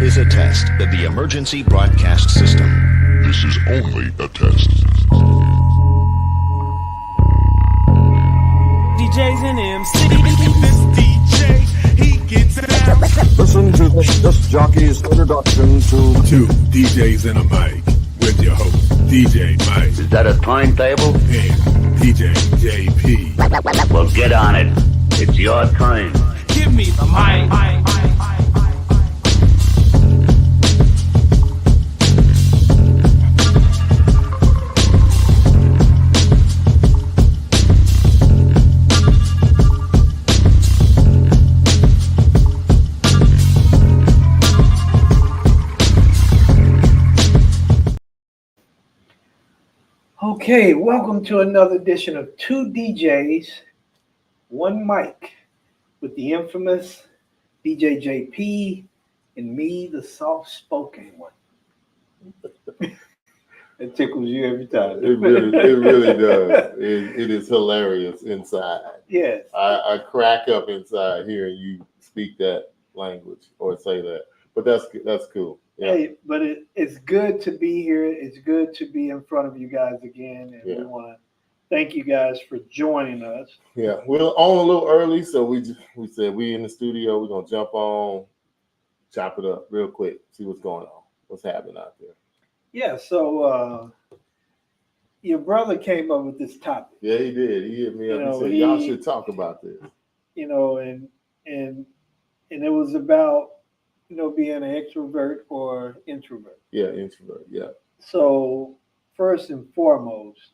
is a test of the emergency broadcast system. This is only a test. DJs and MC. This DJ, he gets down. Listen to this jockey's introduction to Two DJs and a mic with your host, DJ Mike Is that a timetable? and DJ JP. Well, get on it. It's your time. Give me the mic. Okay, welcome to another edition of Two DJs, One Mic, with the infamous DJ JP and me, the soft-spoken one. It tickles you every time. It really does. It is hilarious inside. Yes. I crack up inside hearing you speak that language or say that. But that's cool. Yeah. Hey, but it's good to be here. It's good to be in front of you guys again, and we want to thank you guys for joining us. Yeah, we're on a little early, so we said we in the studio. We're gonna jump on, chop it up real quick, see what's going on, what's happening out there. Yeah. So your brother came up with this topic. Yeah, he did. He hit me up and said, "Y'all should talk about this." You know, and it was about being an extrovert or introvert. Yeah, introvert. Yeah. So first and foremost,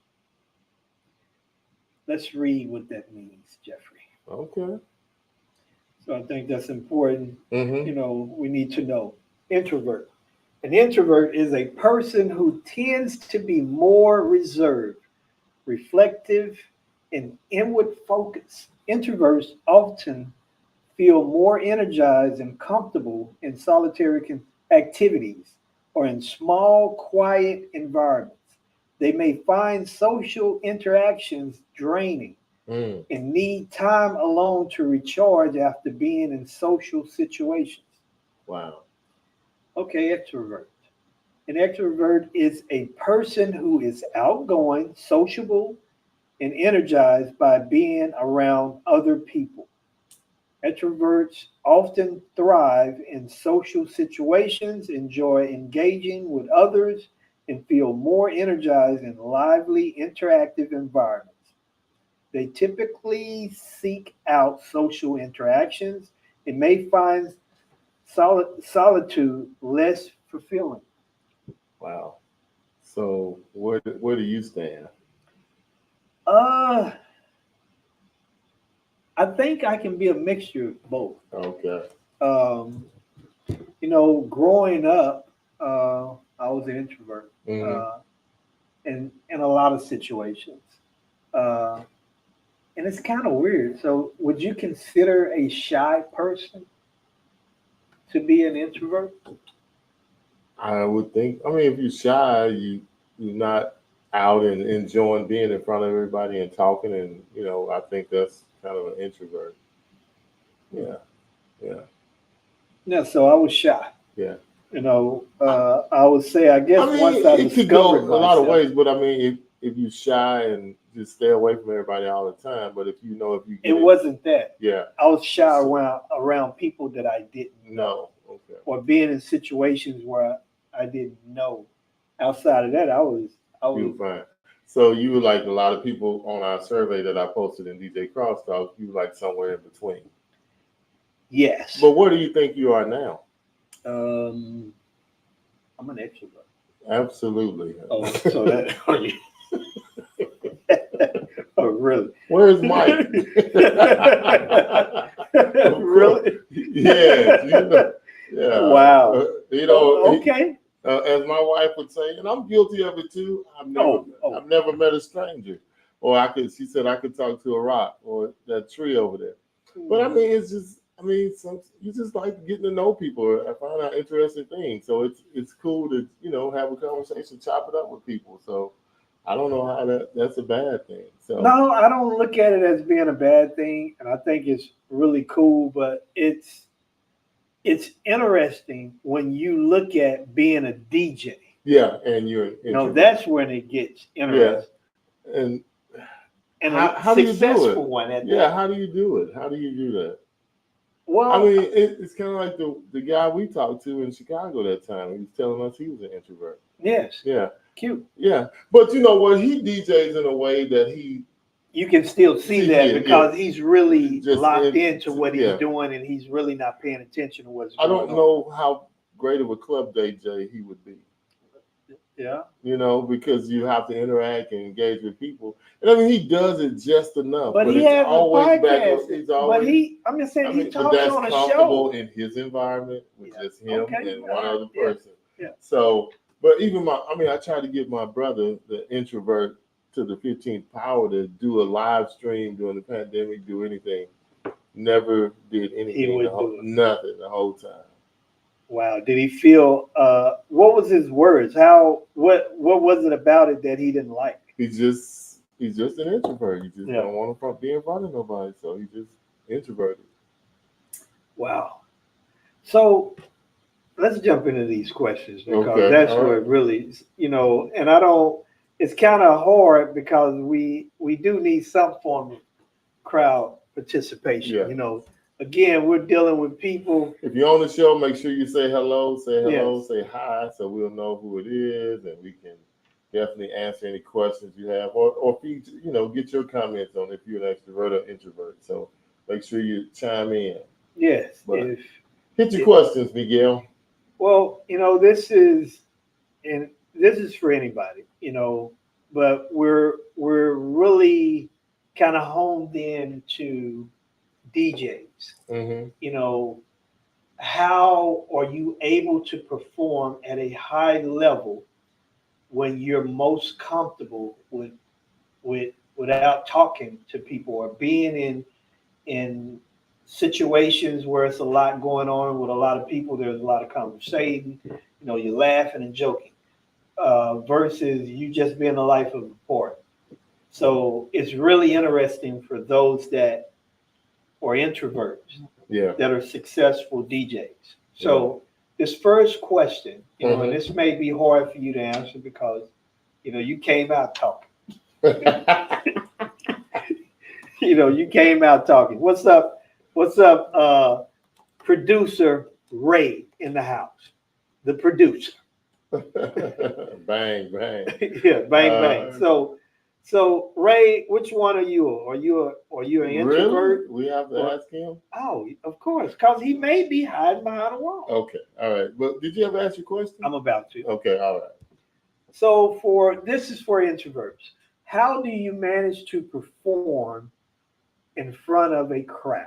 let's read what that means, Jeffrey. Okay. So I think that's important. Mm-hmm. We need to know. Introvert. An introvert is a person who tends to be more reserved, reflective, and inward focused. Introverts often feel more energized and comfortable in solitary activities or in small, quiet environments. They may find social interactions draining and need time alone to recharge after being in social situations. Wow. Okay, extrovert. An extrovert is a person who is outgoing, sociable, and energized by being around other people. Introverts often thrive in social situations, enjoy engaging with others, and feel more energized in lively, interactive environments. They typically seek out social interactions and may find solitude less fulfilling. Wow. So where do you stand? I think I can be a mixture of both. Okay. Growing up, I was an introvert in a lot of situations. And it's kind of weird. So would you consider a shy person to be an introvert? I would think. I mean, if you're shy, you're not out and enjoying being in front of everybody and talking, and I think that's kind of an introvert. Yeah. Yeah. So I was shy. Yeah. I would say, I guess once I it could go discovered a lot of myself- ways, but I mean, if you're shy and just stay away from everybody all the time, but if you get it wasn't that. Yeah. I was shy around people that I didn't know. No. Okay. Or being in situations where I didn't know. Outside of that, I was You were fine. So you were like a lot of people on our survey that I posted in DJ Crosstalk. You were like somewhere in between. Yes. But where do you think you are now? I'm an extrovert. Absolutely. Oh, so that are you? Oh, really? Where's Mike? Really? Yeah. Yeah. Wow. Okay. As my wife would say, and I'm guilty of it too. I've never met a stranger, or she said I could talk to a rock or that tree over there. But I mean, you just like getting to know people. I find out interesting things, so it's cool to have a conversation, chop it up with people. So I don't know how that's a bad thing. So no, I don't look at it as being a bad thing, and I think it's really cool. But it it's interesting when you look at being a DJ. Yeah, and you're That's when it gets interesting. Yeah. And how do you do it? One at that. How do you do it? How do you do that? Well, I mean, it's kind of like the guy we talked to in Chicago that time. He was telling us he was an introvert. Yes. Yeah. Cute. Yeah. But you know what? He DJs in a way that you can still see that because he's really locked into what he's doing, and he's really not paying attention to what's going on. I don't know how great of a club DJ he would be. Yeah. Because you have to interact and engage with people. And I mean, he does it just enough. But he has always a podcast. He's always, he talks on a show. Comfortable in his environment with just him and one other person. Yeah. So, but even I tried to get my brother, the introvert, to the 15th power to do a live stream during the pandemic, do anything. Never did anything. Nothing the whole time. Wow. Did he feel, what was his words? What was it about it that he didn't like? He's just an introvert. He just don't want to be in front of nobody. So he's just introverted. Wow. So let's jump into these questions because that's where it really, and it's kind of hard because we do need some form of crowd participation, Again, we're dealing with people. If you're on the show, make sure you say hello, say hi, so we'll know who it is, and we can definitely answer any questions you have, or get your comments on if you're an extrovert or introvert. So make sure you chime in. Yes. Hit your questions, Miguel. Well, this is for anybody, but we're really kind of honed in to DJs. Mm-hmm. How are you able to perform at a high level when you're most comfortable without talking to people or being in situations where it's a lot going on with a lot of people? There's a lot of conversation, you're laughing and joking, versus you just being the life of the party. So it's really interesting for those that are introverts that are successful DJs. So this first question, and this may be hard for you to answer because, you came out talking. You came out talking. What's up, producer Ray in the house? The producer. Bang, bang. Yeah, bang, bang. So Ray, which one are you? Are you an introvert? Really? We have to ask him? Oh, of course, because he may be hiding behind a wall. Okay, all right. But did you ever ask your question? I'm about to. Okay, all right. So this is for introverts. How do you manage to perform in front of a crowd?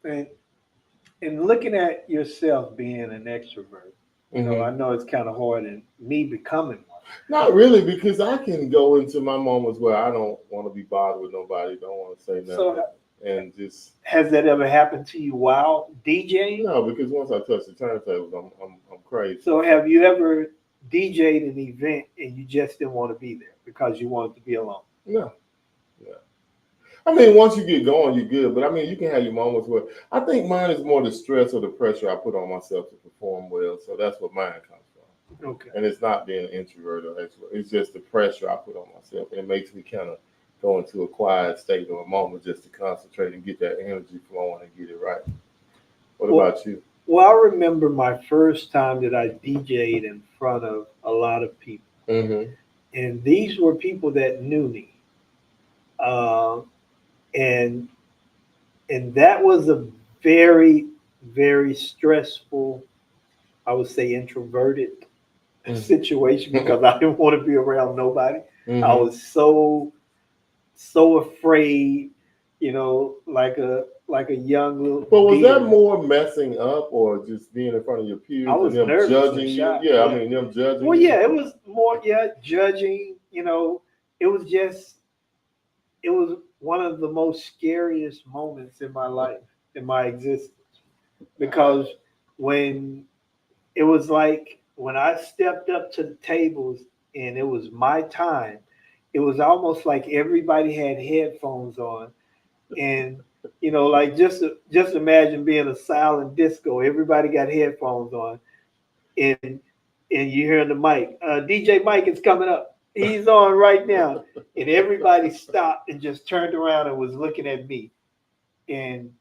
And looking at yourself being an extrovert, I know it's kind of hard, and me becoming one. Not really, because I can go into my moments where I don't want to be bothered with nobody, don't want to say nothing, and just. Has that ever happened to you while DJing? No, because once I touch the turntables, I'm crazy. So have you ever DJ'd an event and you just didn't want to be there because you wanted to be alone? No. I mean, once you get going, you're good. But I mean, you can have your moments where I think mine is more the stress or the pressure I put on myself to perform well. So that's what mine comes from. Okay. And it's not being an introvert or extrovert. It's just the pressure I put on myself. And it makes me kind of go into a quiet state or a moment just to concentrate and get that energy flowing and get it right. What about you? Well, I remember my first time that I DJ'd in front of a lot of people. Mm-hmm. And these were people that knew me. And that was a very, very stressful, I would say introverted situation because I didn't want to be around nobody. Mm-hmm. I was so afraid, like a young little. But was that more messing up or just being in front of your peers? I was and them nervous judging you? Yeah, I mean them judging. Well, yeah, it was more judging. It was one of the most scariest moments in my life, in my existence, because when it was like when I stepped up to the tables and it was my time, it was almost like everybody had headphones on and You know, like just imagine being a silent disco. Everybody got headphones on, and you hearing the mic. DJ Mike is coming up. He's on right now, and everybody stopped and just turned around and was looking at me, and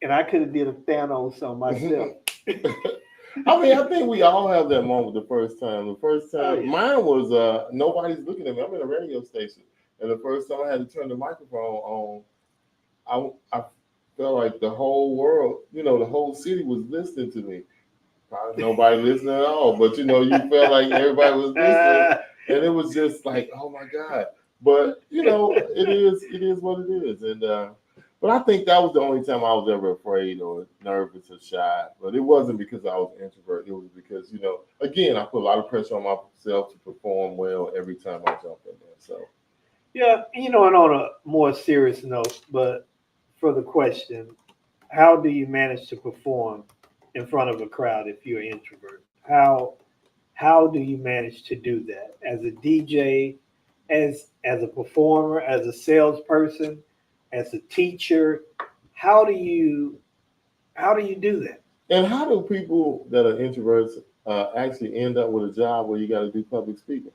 I could have did a Thanos on myself. I mean, I think we all have that moment the first time. The first time, Oh, yeah. Mine was nobody's looking at me. I'm in a radio station, and the first time I had to turn the microphone on, I felt like the whole world, the whole city was listening to me. Probably nobody listening at all, but you felt like everybody was listening, and it was just like, oh my God. But it is what it is, and but I think that was the only time I was ever afraid or nervous or shy. But it wasn't because I was an introvert. It was because again, I put a lot of pressure on myself to perform well every time I jump in there. So yeah, and on a more serious note, but for the question, how do you manage to perform in front of a crowd if you're an introvert? How do you manage to do that as a DJ, as a performer, as a salesperson, as a teacher? How do you do that? And how do people that are introverts actually end up with a job where you got to do public speaking?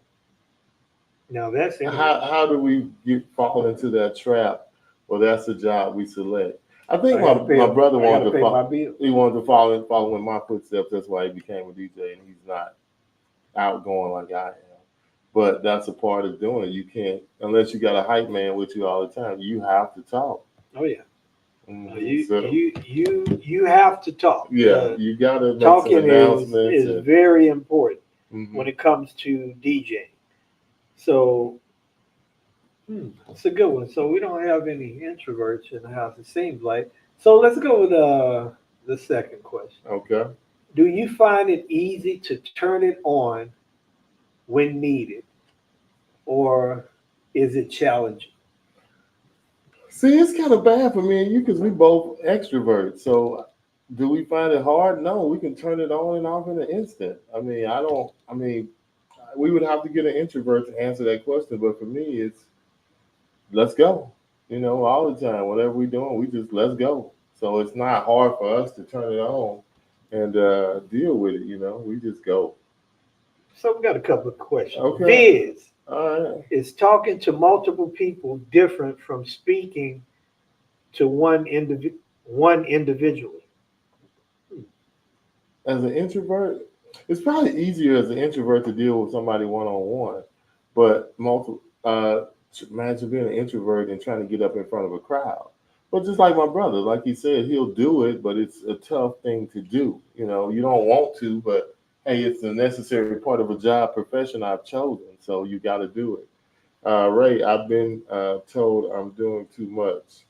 Now that's how do we fall into that trap? Well, that's the job we select. I think my brother wanted to follow. He wanted to follow in my footsteps. That's why he became a DJ, and he's not outgoing like I am. But that's a part of doing it. You can't, unless you got a hype man with you all the time. You have to talk. Oh yeah. Mm-hmm. You have to talk. Yeah, you got to make talking some announcements. Is very important mm-hmm. when it comes to DJing. So that's a good one. So we don't have any introverts in the house, it seems like. So let's go with the second question. Okay. Do you find it easy to turn it on when needed, or is it challenging? See, it's kind of bad for me and you because we both extroverts. So do we find it hard? No, we can turn it on and off in an instant. We would have to get an introvert to answer that question. But for me, it's let's go. All the time, whatever we're doing, we just let's go. So it's not hard for us to turn it on and deal with it. We just go. So we got a couple of questions. Okay. Viz, all right. Is talking to multiple people different from speaking to one individually? As an introvert, it's probably easier as an introvert to deal with somebody one-on-one. But imagine being an introvert and trying to get up in front of a crowd. But just like my brother, like he said, he'll do it, but it's a tough thing to do. You don't want to, but hey, it's a necessary part of a job profession I've chosen, so you got to do it. Ray, I've been told I'm doing too much.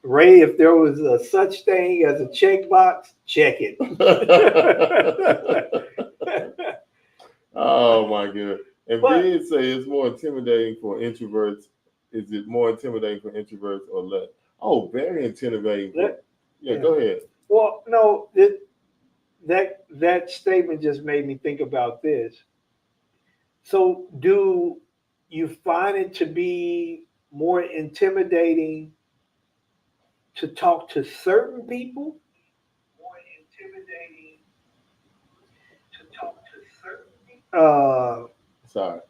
Ray, if there was a such thing as a checkbox, check it. Oh my goodness. And Viz say it's more intimidating for introverts. Is it more intimidating for introverts or less? Oh, very intimidating. Yeah, go ahead. Well, no, that statement just made me think about this. So do you find it to be more intimidating to talk to certain people? More intimidating to talk to certain people? Sorry.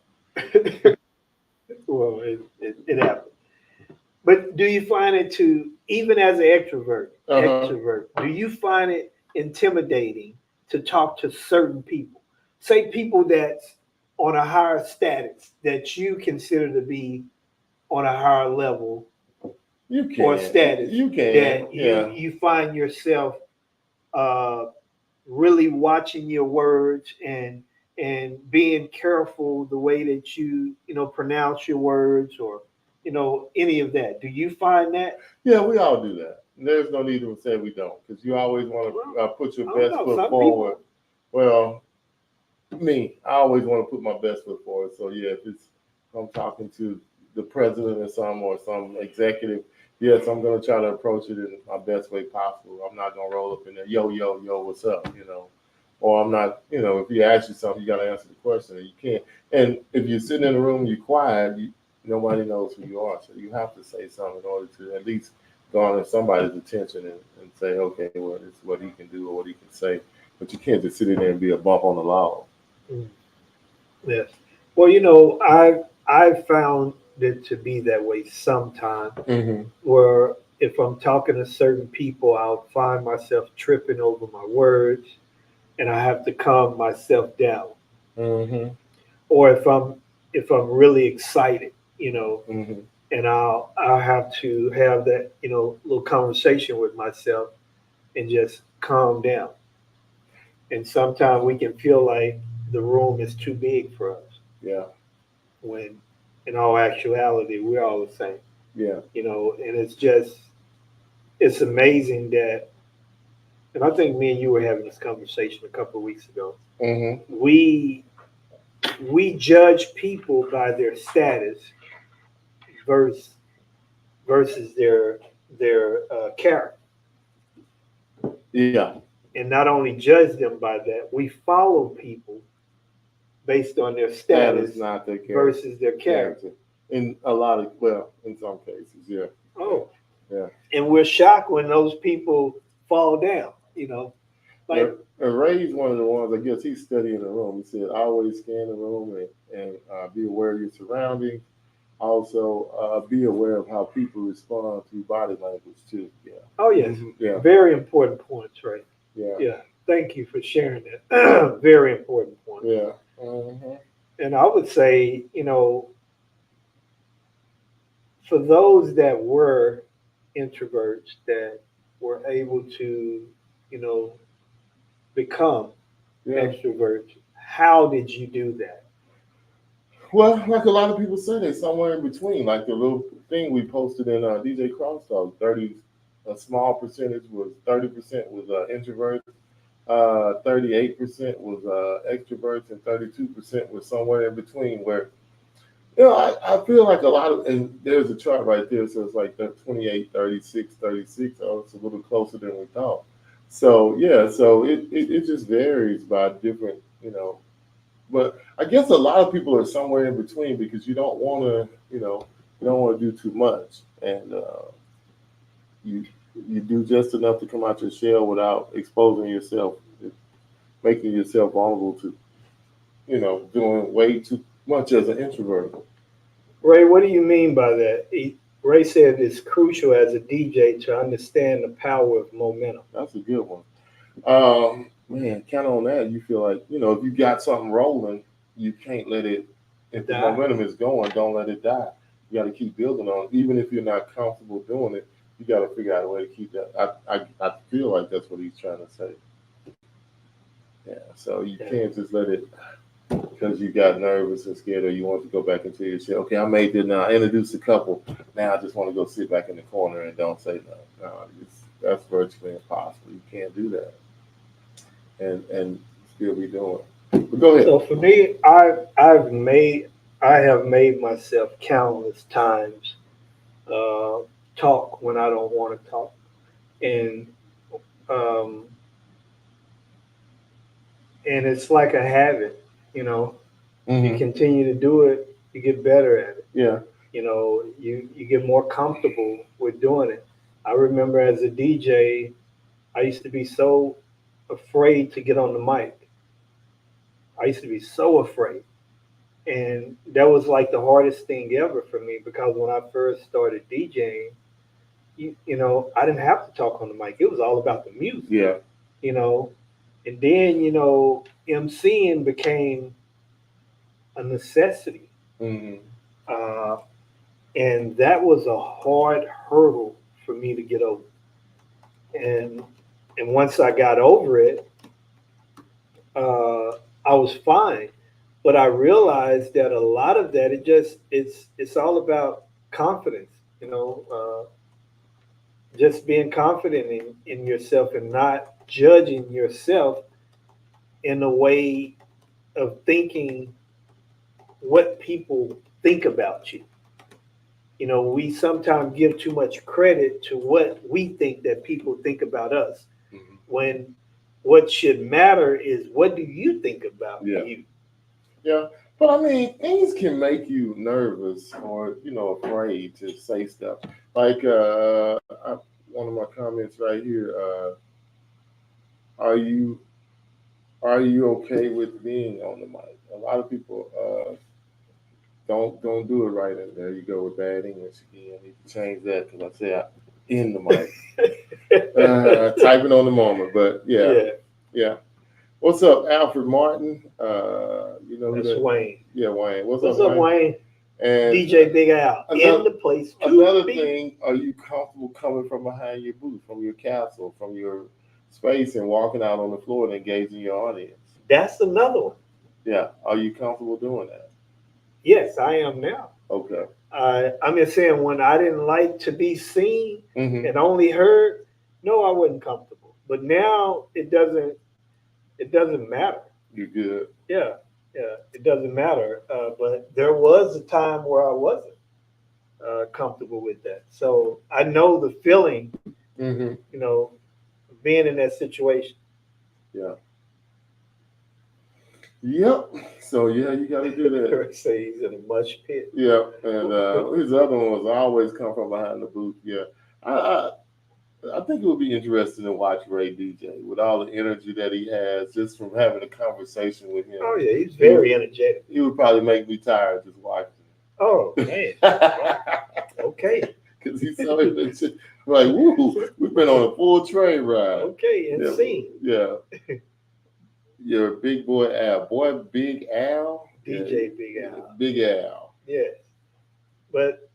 Well, it happened. But do you find it even as an extrovert, do you find it intimidating to talk to certain people? Say people that's on a higher status that you consider to be on a higher level or status. You can. That you find yourself really watching your words and being careful the way that you pronounce your words or any of that. Do you find that? Yeah, we all do that. There's no need to say we don't, because you always want to put your best foot forward. Well, I always want to put my best foot forward. So yeah, if I'm talking to the president or some executive, yes, I'm going to try to approach it in my best way possible. I'm not going to roll up in there, yo, what's up? or I'm not, if he asks you something, you got to answer the question, and you can't. And if you're sitting in a room, you're quiet, nobody knows who you are, so you have to say something in order to at least garner somebody's attention and say, okay, well, this is what he can do or what he can say, but you can't just sit in there and be a bump on the log. Yes. Well, I found it to be that way sometimes, where if I'm talking to certain people, I'll find myself tripping over my words, and I have to calm myself down. Or if I'm really excited, and I'll have to have that little conversation with myself and just calm down. And sometimes we can feel like the room is too big for us. Yeah. When in all actuality we're all the same. Yeah. And it's amazing that, and I think me and you were having this conversation a couple of weeks ago. We judge people by their status versus their character. Yeah. And not only judge them by that, we follow people based on their status, not their character. Versus their character. In some cases, yeah. Oh. Yeah. And we're shocked when those people fall down, Like, and Ray's one of the ones, I guess he's studying the room. He said, always scan the room and be aware of your surroundings. Also, be aware of how people respond to body language, too. Yeah. Oh, yes. Yeah. Very important points, right? Yeah. Yeah. Thank you for sharing that. Very important point. Yeah. And I would say, for those that were introverts that were able to, become extroverts, how did you do that? Well, like a lot of people say, they're somewhere in between. Like the little thing we posted in DJ Crosstalk, a small percentage was 30% was introverts, 38% was extroverts, and 32% was somewhere in between. Where, I feel like a lot of, and there's a chart right there, so it's like 28, 36, 36. Oh, it's a little closer than we thought. So yeah, so it just varies by different, But I guess a lot of people are somewhere in between because you don't want to, you don't want to do too much, and you do just enough to come out your shell without exposing yourself, making yourself vulnerable to, doing way too much as an introvert. Ray, what do you mean by that? Ray said it's crucial as a DJ to understand the power of momentum. That's a good one. Man, count on that. You feel like, if you got something rolling, you can't let it, if the momentum is going, don't let it die. You got to keep building on it. Even if you're not comfortable doing it, you got to figure out a way to keep that. I feel like that's what he's trying to say. Yeah, so you can't just let it, because you got nervous and scared or you want to go back into your shell. Okay, I made it now. I introduced a couple. Now I just want to go sit back in the corner and don't say nothing. No, that's virtually impossible. You can't do that. And still be doing it. But go ahead. So for me, I have made myself countless times talk when I don't want to talk, and it's like a habit, You continue to do it, you get better at it. Yeah. You get more comfortable with doing it. I remember as a DJ, I used to be so afraid to get on the mic. I used to be so afraid. And that was like the hardest thing ever for me, because when I first started DJing, I didn't have to talk on the mic. It was all about the music. Yeah. And then, MCing became a necessity. Mm-hmm. And that was a hard hurdle for me to get over. And once I got over it, I was fine. But I realized that a lot of that, it's all about confidence, just being confident in yourself and not judging yourself in a way of thinking what people think about you. We sometimes give too much credit to what we think that people think about us, when What should matter is what do you think about Yeah. you? Yeah. But I mean, things can make you nervous or, afraid to say stuff. Like one of my comments right here, are you okay with being on the mic? A lot of people don't do it right, and there you go with bad English again. I need to change that because I said in the mic, typing on the moment. But yeah. What's up, Alfred Martin? You know who That's that? Wayne. Yeah, Wayne. What's What's up, up, Wayne? And DJ Big Al in the place. Another thing, are you comfortable coming from behind your booth, from your castle, from your space, and walking out on the floor and engaging your audience? That's another one. Yeah. Are you comfortable doing that? Yes, I am now. Okay. I'm just saying, when I didn't like to be seen Mm-hmm. and only heard, no, I wasn't comfortable. But now it doesn't matter. You good? Yeah, it doesn't matter. But there was a time where I wasn't comfortable with that. So I know the feeling, Mm-hmm. being in that situation. Yeah. Yep. So yeah, you got to do that. Eric says he's in a mush pit. Yeah, and his other one was always come from behind the booth. Yeah, I think it would be interesting to watch Ray DJ with all the energy that he has just from having a conversation with him. Oh yeah, he's very energetic. He would probably make me tired just watching. Oh man. Okay. Because he's so energetic. Like, woo, we've been on a full train ride. Okay, and see. Yeah. You're a big boy Al. Boy, Big Al. DJ Yeah. Big Al. Big Al. Yes. But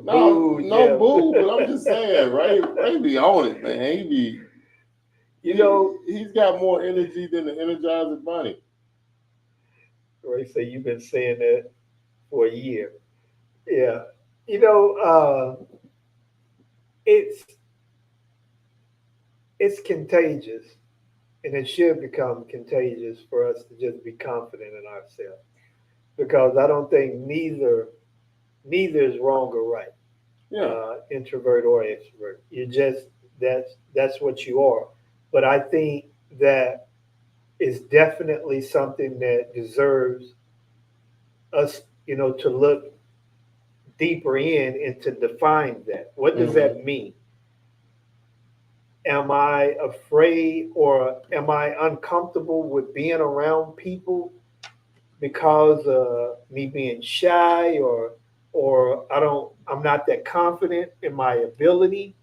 No, yeah. boo, but I'm just saying, Ray be on it, man. He's got more energy than the Energizer Bunny. Ray say you've been saying that for a year. Yeah. It's contagious, and it should become contagious for us to just be confident in ourselves, because I don't think neither is wrong or right. Yeah. Introvert or extrovert, you just that's what you are. But I think that is definitely something that deserves us, to look deeper in and to define that. What does that mean? Am I afraid or am I uncomfortable with being around people because of me being shy, or I'm not that confident in my ability?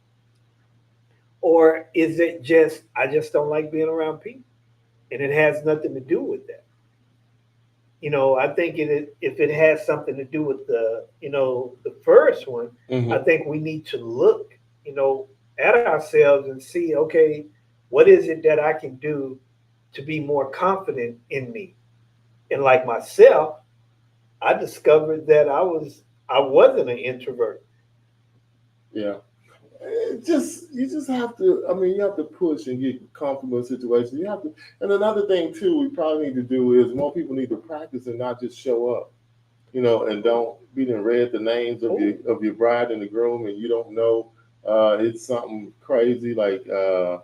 Or is it just I just don't like being around people, and it has nothing to do with that? I think if it has something to do with the first one, I think we need to look, at ourselves and see, okay, what is it that I can do to be more confident in me? And like myself, I discovered that I wasn't an introvert. Yeah. You just have to, you have to push and get comfortable in situations. You have to, and another thing too, we probably need to do is more people need to practice and not just show up, and don't be read the names of your bride and the groom, and you don't know it's something crazy like mine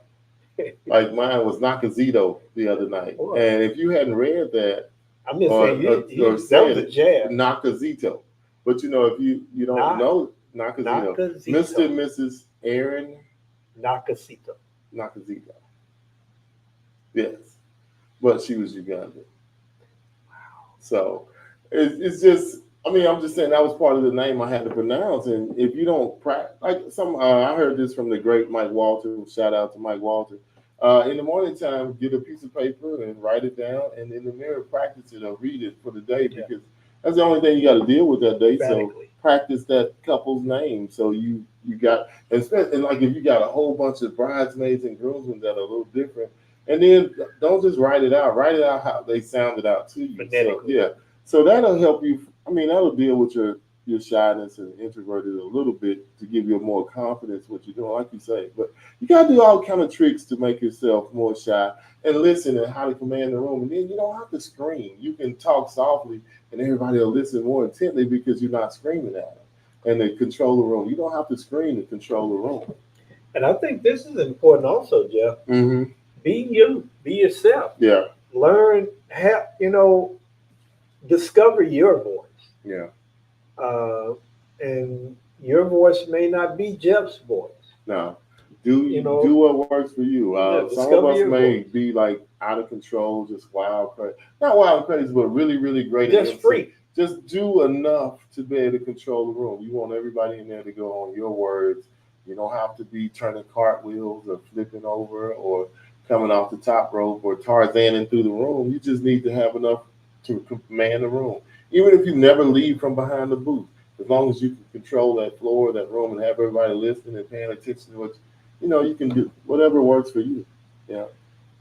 was Nakazito the other night, and if you hadn't read that, I'm just saying you said a jab. Nakazito, but if you don't know Nakazito. Mr. and Mrs. Aaron Nakazito. Yes, but she was Ugandan. Wow. So it's just. I'm just saying that was part of the name I had to pronounce, and if you don't practice, like I heard this from the great Mike Walter. Shout out to Mike Walter. In the morning time, get a piece of paper and write it down, and in the mirror, practice it or read it for the day, because that's the only thing you got to deal with that day. So practice that couple's name. So you got, and like if you got a whole bunch of bridesmaids and groomsmen that are a little different, and then don't just write it out. Write it out how they sounded out to you. So that'll help you. That'll deal with your shyness and introverted a little bit to give you more confidence what you're doing, like you say. But you got to do all kind of tricks to make yourself more shy and listen and how to command the room. And then you don't have to scream. You can talk softly and everybody will listen more intently because you're not screaming at them. And they control the room. You don't have to scream to control the room. And I think this is important also, Jeff. Mm-hmm. Be you, be yourself. Yeah. Learn, discover your voice. Yeah. And your voice may not be Jeff's voice. No. Do what works for you. Some of us may be like out of control, just wild crazy. Not wild crazy, but really, really great. Just free. Just do enough to be able to control the room. You want everybody in there to go on your words. You don't have to be turning cartwheels or flipping over or coming off the top rope or Tarzaning through the room. You just need to have enough to command the room. Even if you never leave from behind the booth, as long as you can control that floor, that room, and have everybody listening and paying attention to what you can do whatever works for you. Yeah.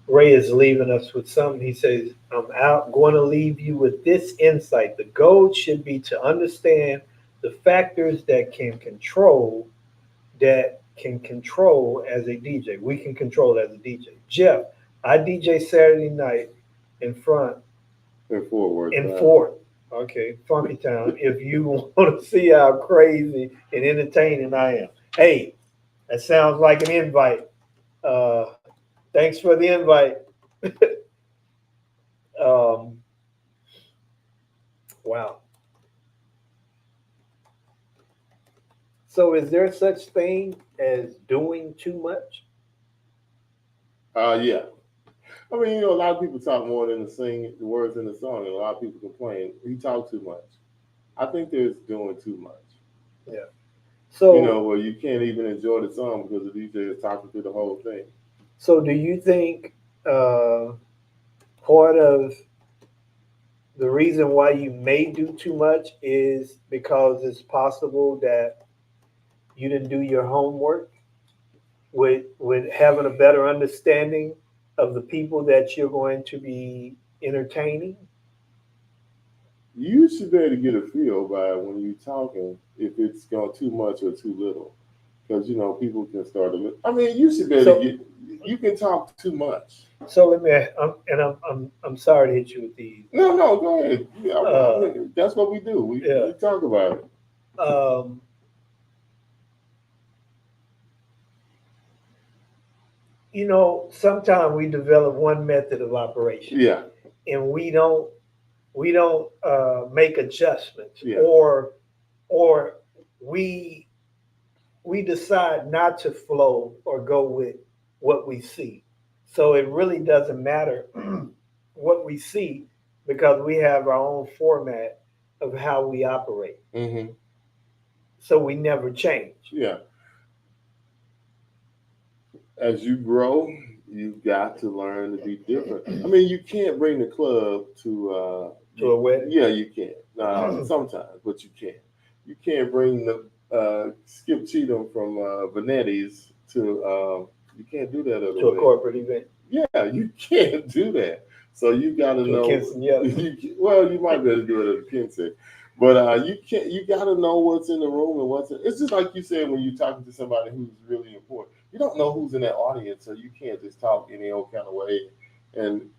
Ray is leaving us with something. He says, I'm going to leave you with this insight. The goal should be to understand the factors that can control as a DJ. We can control as a DJ. Jeff, I DJ Saturday night in Fort. Okay, Funky Town. If you want to see how crazy and entertaining I am. Hey, that sounds like an invite. Thanks for the invite. Wow. So is there such thing as doing too much? Yeah. I mean, a lot of people talk more than the words in the song, and a lot of people complain, he talk too much. I think there's doing too much. Yeah. So where you can't even enjoy the song because the DJ is talking through the whole thing. So do you think part of the reason why you may do too much is because it's possible that you didn't do your homework with having a better understanding of the people that you're going to be entertaining? You should be able to get a feel by when you're talking if it's gone too much or too little. Because, people can start to... I mean, you should be able to you can talk too much. So let me... I'm sorry to hit you with these. No, go ahead. I mean, that's what we do. We talk about it. Sometimes we develop one method of operation. Yeah. And we don't make adjustments, or we decide not to flow or go with what we see. So it really doesn't matter what we see because we have our own format of how we operate. Mm-hmm. So we never change. Yeah. As you grow, you've got to learn to be different. I mean, you can't bring the club to a wedding. Yeah, you can. Sometimes, but you can't. You can't bring the Skip Cheatham from Vanetti's to. You can't do that at a corporate event. Yeah, you can't do that. So you got to know. You might be able to do it at a Kinsey, but you can't. You got to know what's in the room and what's in. It's just like you said when you're talking to somebody who's really important. You don't know who's in that audience, so you can't just talk any old kind of way. And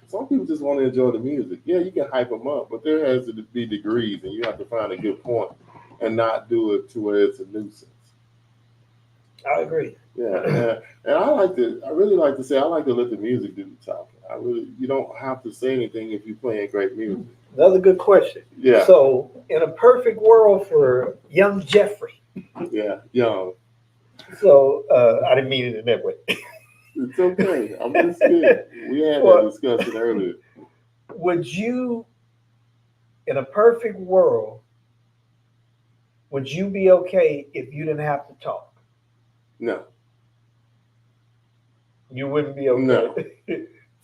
some people just want to enjoy the music. Yeah, you can hype them up, but there has to be degrees, and you have to find a good point and not do it to where it's a nuisance. I agree. Yeah, and I really like to say, I like to let the music do the talking. You don't have to say anything if you're playing great music. Another good question. Yeah. So, in a perfect world for young Jeffrey. Yeah, young. So, I didn't mean it in that way. It's okay. I'm just kidding. We had that discussion earlier. Would you, in a perfect world, would you be okay if you didn't have to talk? No. You wouldn't be okay. No.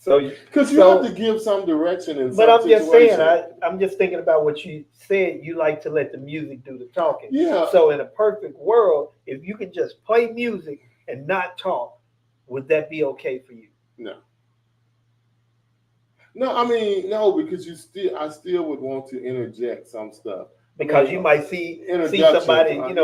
Because you have to give some direction in But I'm just saying, I'm just thinking about what you said. You like to let the music do the talking. Yeah. So in a perfect world, if you could just play music and not talk, would that be okay for you? No. No, I mean, no, because I still would want to interject some stuff. Because you might see somebody, cutting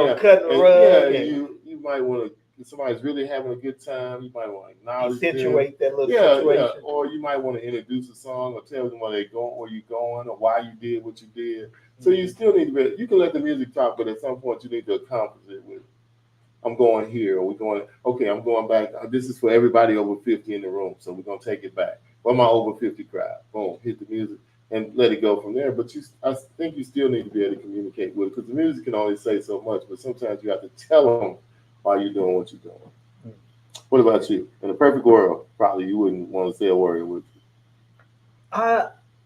a rug. Yeah, you might want to. If somebody's really having a good time, you might want to acknowledge accentuate that little situation. Yeah. Or you might want to introduce a song or tell them where you're going, or why you did what you did. So you still need to you can let the music talk, but at some point you need to accomplish it with I'm going here, or we're going, okay, I'm going back. This is for everybody over 50 in the room, so we're going to take it back. For my over 50 crowd, boom, hit the music and let it go from there. But I think you still need to be able to communicate with it, because the music can only say so much, but sometimes you have to tell them why you're doing what you're doing. What about you? In a perfect world, probably you wouldn't want to say a word, would you?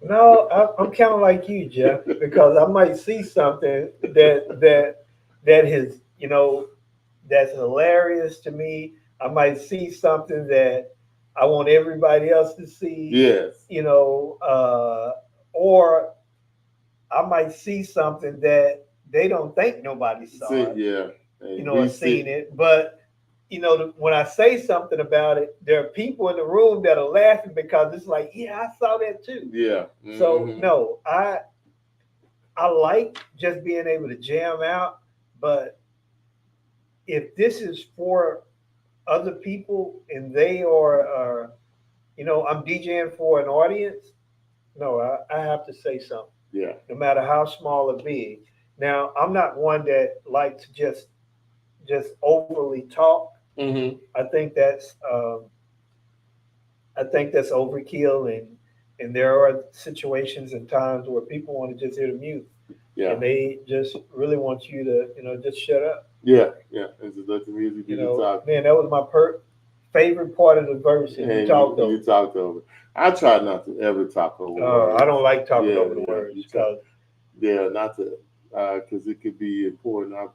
No, I'm kind of like you, Jeff, because I might see something that is, that's hilarious to me. I might see something that I want everybody else to see. Yes. Or I might see something that they don't think nobody saw it. Yeah. Or seen it. But when I say something about it, there are people in the room that are laughing because it's like, yeah, I saw that too. Yeah. Mm-hmm. So no, I like just being able to jam out, but if this is for other people and they are I'm DJing for an audience, no, I have to say something. Yeah. No matter how small or big. Now, I'm not one that likes to just overly talk. Mm-hmm. I think that's overkill, and there are situations and times where people want to just hear the music. Yeah. And they just really want you to, just shut up. Yeah, and just let the music do the talk. Man, that was my favorite part of the verse, and you talked over. You talked over. I try not to ever talk over words. I don't like talking over the words. Not to, because it could be important. I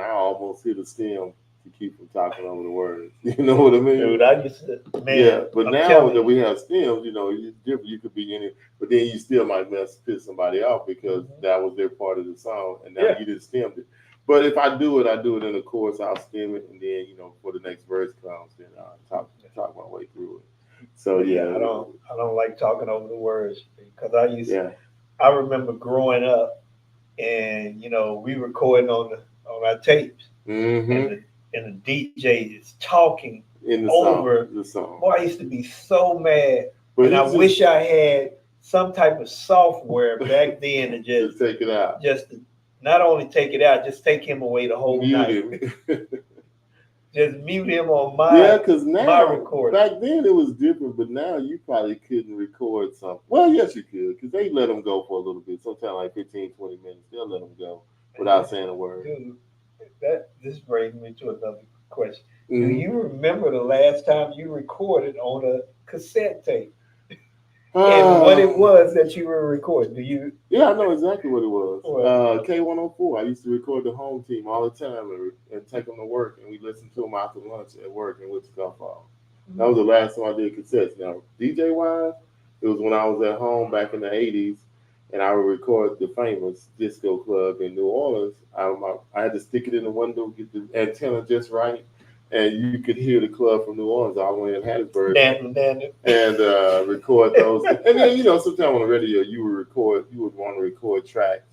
almost hit a stem to keep from talking over the words. You know what I mean? Dude, I used to, man. Yeah, but now that we have stems, it's different. You could be in it, but then you still might piss somebody off because that was their part of the song, and now you just stemmed it. But if I do it in the chorus, I'll stem it, and then for the next verse comes, then I'll talk my way through it. So I don't like talking over the words because I remember growing up, and we recording on our tapes, and the DJ is talking over the song. Boy, I used to be so mad, and I wish I had some type of software back then to just take it out. Just to not only take it out, just take him away the whole night. Just mute him on because my recording. Back then it was different, but now you probably couldn't record something. Well, yes, you could, because they let them go for a little bit, sometimes like 15, 20 minutes. They'll let them go without saying a word. Dude, this brings me to another question. Mm-hmm. Do you remember the last time you recorded on a cassette tape? And what it was that you were recording? Do you? Yeah, I know exactly what it was. K104. I used to record the home team all the time and take them to work, and we listened to them after lunch at work in Wichita Falls. Mm-hmm. That was the last time I did cassettes. Now, DJ wise, it was when I was at home back in the 80s, and I would record the famous disco club in New Orleans. I had to stick it in the window, get the antenna just right, and you could hear the club from New Orleans all the way in Hattiesburg, and record those. And then, sometimes on the radio, you would want to record tracks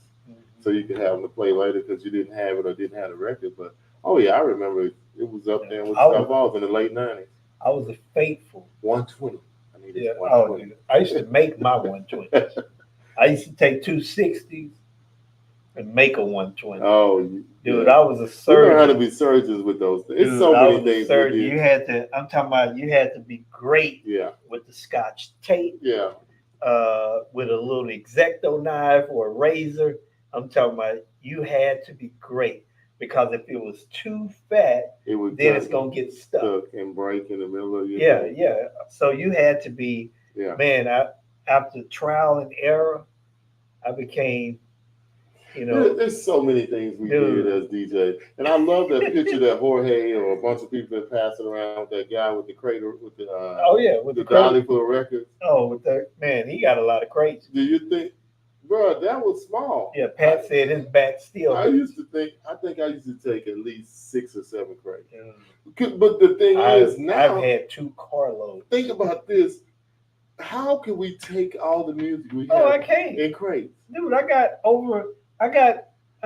so you could have them to play later because you didn't have it or didn't have the record. But, I remember it was up there with stuff off in the late 90s. I was a faithful 120. I needed 120. I used to make my 120s. I used to take 260s and make a 120. Oh, dude, I was a surgeon. You know how to be surgeans with those things. It's so many things. You had to. I'm talking about. You had to be great. Yeah. With the Scotch tape. Yeah. With a little X-Acto knife or a razor. I'm talking about. You had to be great because if it was too fat, it's gonna get stuck and break in the middle of your. Yeah. So you had to be. Yeah. Man, after trial and error, I became. There's so many things we did as DJ, and I love that picture that Jorge or a bunch of people are passing around with that guy with the crater with the with the dolly full of records. Oh, with the man, he got a lot of crates. Do you think, bro? That was small. Yeah, Pat said his back still. I used to take at least 6 or 7 crates. But the thing is, now I've had 2 carloads. Think about this. How can we take all the music we have in crates? Dude, I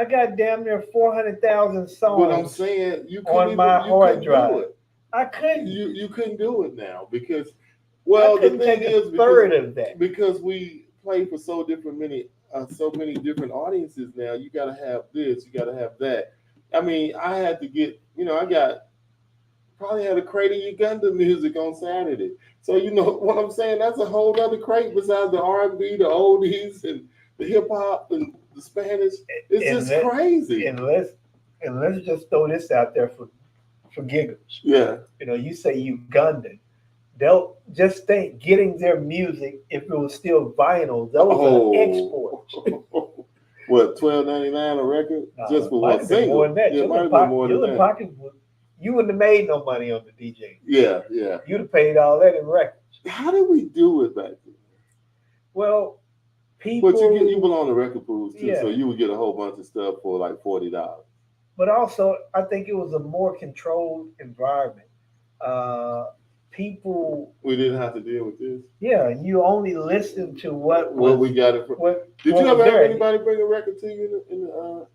got damn near 400,000 songs. What I'm saying, you couldn't on my hard drive. I couldn't. You couldn't do it now because, the thing is, because we play for so many different audiences now. You got to have this, you got to have that. I mean, I had to get, I probably had a crate of Uganda music on Saturday. So you know what I'm saying? That's a whole other crate besides the R&B, the oldies, and the hip hop and the Spanish. It's just crazy. And let's just throw this out there for giggles. Yeah. You say Ugandan. They'll just think getting their music, if it was still vinyl, those are exports. What, $12.99 a record? Just for one single? More than that. Yeah, might be more than that. You wouldn't have made no money on the DJ. Yeah. You'd have paid all that in records. How did we do it back then? Well, people. But you belong to record pools too, so you would get a whole bunch of stuff for like $40. But also, I think it was a more controlled environment. People. We didn't have to deal with this. Yeah, you only listen to what we got it from. Did you ever have anybody bring a record to you in the?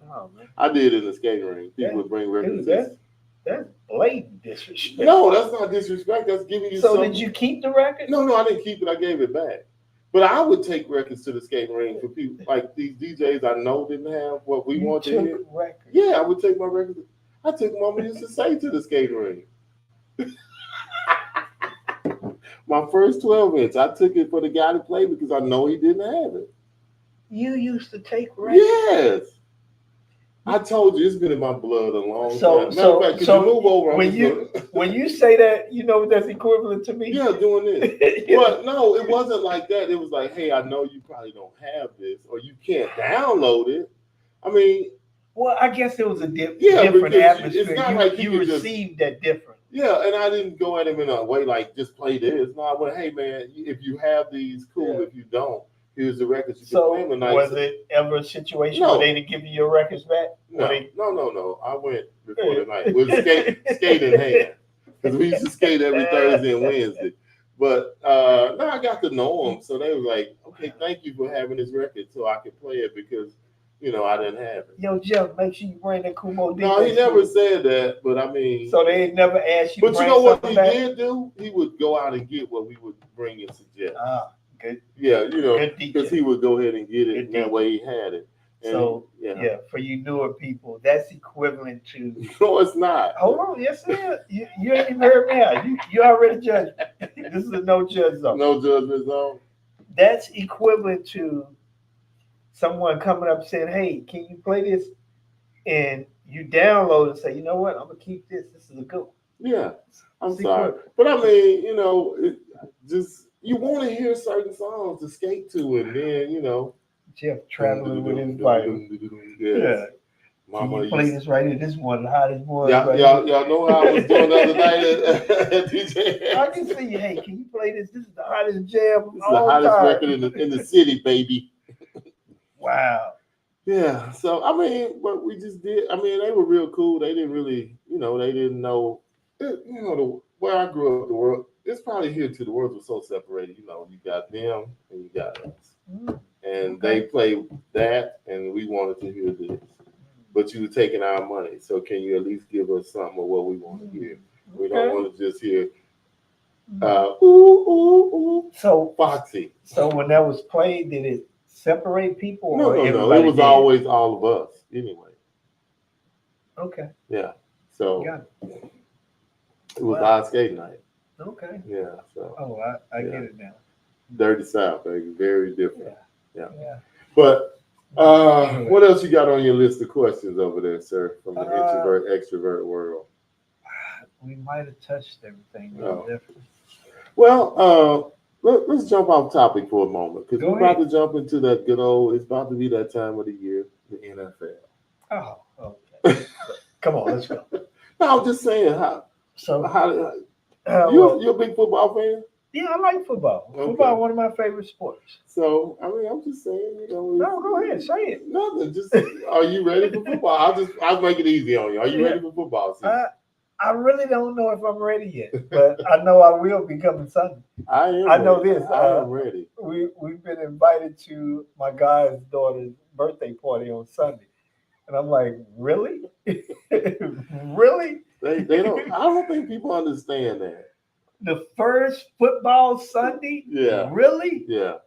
Oh, man. I did in the skating ring. People would bring records. That's blatant disrespect. No, that's not disrespect. That's giving you. So did you keep the record? No, I didn't keep it. I gave it back. But I would take records to the skating ring for people like these DJs I know didn't have what we want to hear. Records. Yeah, I would take my records. I took them over used to say to the skating ring. My first 12-inch, I took it for the guy to play because I know he didn't have it. You used to take records? Yes. I told you it's been in my blood a long time. Matter of fact, could you move over? When you say that, you know what that's equivalent to me? Yeah, doing this. But no, it wasn't like that. It was like, hey, I know you probably don't have this or you can't download it. I mean, well, I guess it was a different atmosphere. It's not like you received that different. Yeah, and I didn't go at him in a way like just play this. No, I went, hey man, if you have these, cool. If you don't, here's the records you can play tonight. Was it ever a situation where they didn't give you your records back? No. I went before the night with skate in hand because we used to skate every Thursday and Wednesday. But now I got to know them, so they were like, okay, thank you for having this record so I could play it because. I didn't have it. Yo, Jeff, make sure you bring that Kumo. No, he never said that, but I mean. So they never asked you. But you know what he did do? He would go out and get what we would bring and suggest. Good. Yeah, because he would go ahead and get it, and that way he had it. And so for you newer people, that's equivalent to. No, it's not. Hold on, yes it is. You ain't even heard me out. You already judged me. This is a no judge zone. No judgment zone. That's equivalent to. Someone coming up saying, hey, can you play this? And you download and say, you know what? I'm going to keep this. This is a good one. Yeah. I'm sorry. But I mean, you want to hear certain songs to skate to. And then, Jeff traveling with his bike. Yeah. Mama, can you play this right here? This is one of the hottest ones. Y'all know how I was doing the other night at DJing. I can see, hey, can you play this? This is the hottest jam. This is the hottest record in the city, baby. Wow. Yeah. So, I mean, but we just did. I mean, they were real cool. They didn't really, they didn't know, where I grew up, the world, it's probably here too. The world was so separated. You got them and you got us. And they played that and we wanted to hear this. But you were taking our money. So, can you at least give us something of what we want to hear? We don't want to just hear, ooh, ooh, ooh. So, Foxy. So, when that was played, did it separate people? No. It was always all of us anyway. Okay. Yeah. So it was our skate night. Okay. Yeah. So. Oh, I get it now. Dirty South, baby. Very different. Yeah. But what else you got on your list of questions over there, sir, from the introvert extrovert world? We might have touched everything. Well, let's jump off topic for a moment because we're about to jump into that good old. It's about to be that time of the year, the NFL. Oh, okay. Come on, let's go. No, I'm just saying you're a big football fan? Yeah, I like football. Okay. Football is one of my favorite sports. So, I mean, I'm just saying, No, go ahead, say it. Nothing. Just, are you ready for football? I'll make it easy on you. Are you ready for football season? I really don't know if I'm ready yet, but I know I will be coming Sunday. I am. I know this. I am ready. We've been invited to my guy's daughter's birthday party on Sunday, and I'm like, really, really? They don't. I don't think people understand that. The first football Sunday? Yeah. Really? Yeah.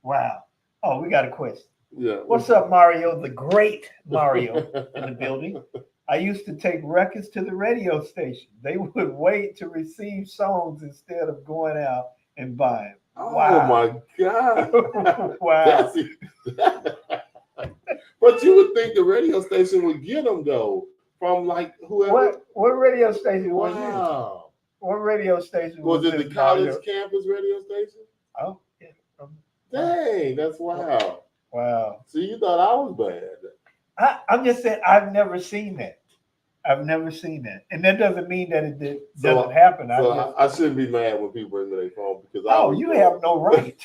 Wow. Oh, we got a question. Yeah. What's up, Mario? The great Mario in the building. I used to take records to the radio station. They would wait to receive songs instead of going out and buying. Oh my God. Wow. But you would think the radio station would get them though from like whoever. What radio station was Wow. it? What radio station Was it this, the college Mario? campus radio station? Oh, yeah. Dang, that's wow. Wow. So you thought I was bad. I'm just saying, I've never seen that. I've never seen that. And that doesn't mean that it doesn't happen. So I shouldn't be mad when people bring me their phone because you have no right.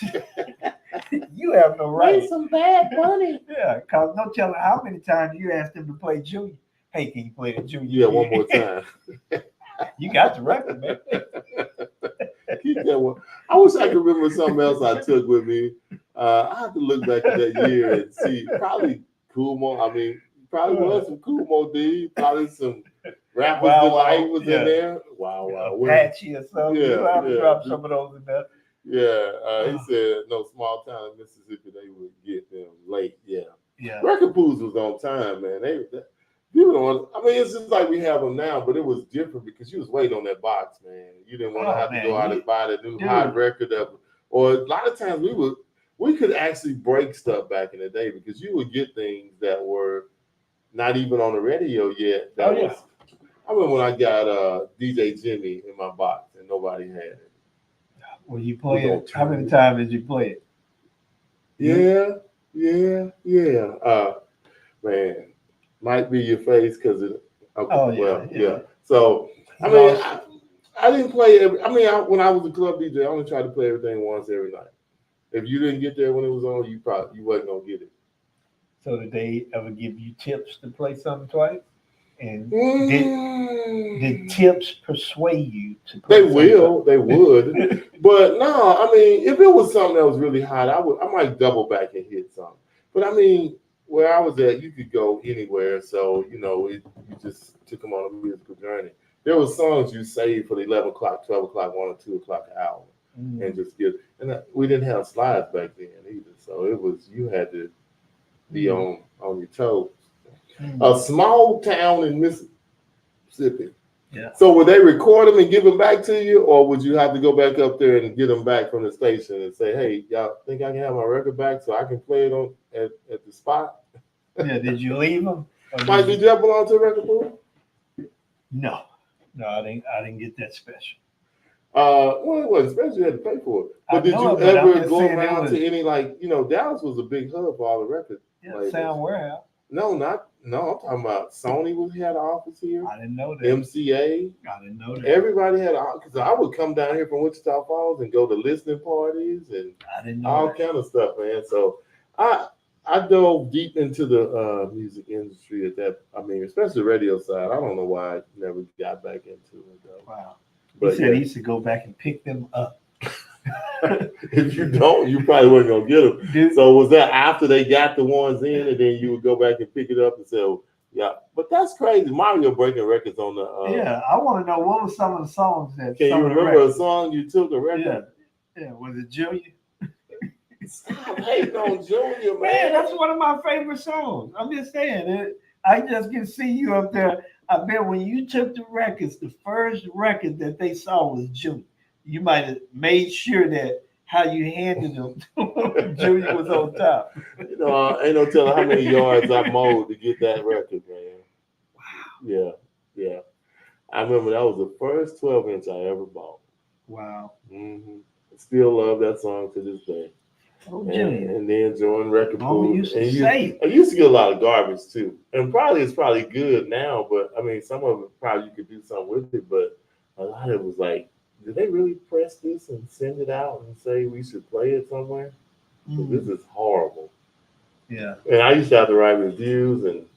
You have no right. Play some Bad Bunny. Yeah, because no telling how many times you asked them to play Junior. Hey, can you play the Junior? Yeah, one more time. You got the record, man. Keep that one. I wish I could remember something else I took with me. I have to look back at that year and see. Probably Kumo. I mean, probably was some Kumo D. Probably some Rappers Delight was in there. Wow. Patchy or something. Yeah, You have to yeah. drop some of those in there. Yeah, he said no small town in Mississippi they would get them late. Yeah. Record pools was on time, man. People don't want. I mean, it's just like we have them now, but it was different because you was waiting on that box, man. You didn't want to have to go out and buy the new hot record or a lot of times we could actually break stuff back in the day because you would get things that were not even on the radio yet. I remember when I got DJ Jimmy in my box and nobody had it. Well, you play it. How many times did you play it? Yeah. Man, might be your face because it. Okay, yeah. So I mean, I didn't play. When I was a club DJ, I only tried to play everything once every night. If you didn't get there when it was on, you wasn't gonna get it. So did they ever give you tips to play something twice? And did tips persuade you to play? They would. But no, I mean, if it was something that was really hot, I might double back and hit something. But I mean, where I was at, you could go anywhere. So, you just took them on a musical journey. There were songs you saved for the 11 o'clock, 12 o'clock, 1 or 2 o'clock hour. And just we didn't have slides back then either. So it was, you had to be on your toes. A small town in Mississippi. Yeah. So would they record them and give them back to you, or would you have to go back up there and get them back from the station and say, "Hey, y'all think I can have my record back so I can play it on at the spot?" Yeah. Did you leave them? Mike, did you ever belong to a record pool? No, I didn't get that special. Well, it wasn't special. You had to pay for it. But did you ever go around to any Dallas was a big hub for all the records. Yeah, Sound Warehouse. No, I'm talking about Sony had an office here. I didn't know that. MCA. I didn't know that. Everybody had because I would come down here from Wichita Falls and go to listening parties and I didn't know all that. kind of stuff, man. So I dove deep into the music industry at that. I mean, especially the radio side. I don't know why I never got back into it though. Wow. But he said he used to go back and pick them up. If you don't, you probably weren't gonna get them. Dude. So was that after they got the ones in, and then you would go back and pick it up and say, oh, "Yeah"? But that's crazy. Mario breaking records on the. Yeah, I want to know what were some of the songs that. Can you remember a song you took a record? Yeah. Was it Junior? Stop hating on Junior, man. Man, that's one of my favorite songs. I'm just saying, I just can see you up there. I bet when you took the records, the first record that they saw was Junior. You might have made sure that how you handed them, Junior was on top. Ain't no telling how many yards I mowed to get that record, man. Wow. Yeah. I remember that was the first 12-inch I ever bought. Wow. Mm-hmm. Still love that song to this day. Oh, Junior. And then join record pools. I used to get a lot of garbage too, and it's probably good now. But I mean, some of it probably you could do something with it, but a lot of it was like, did they really press this and send it out and say we should play it somewhere? This is horrible. Yeah. And I used to have to write reviews, and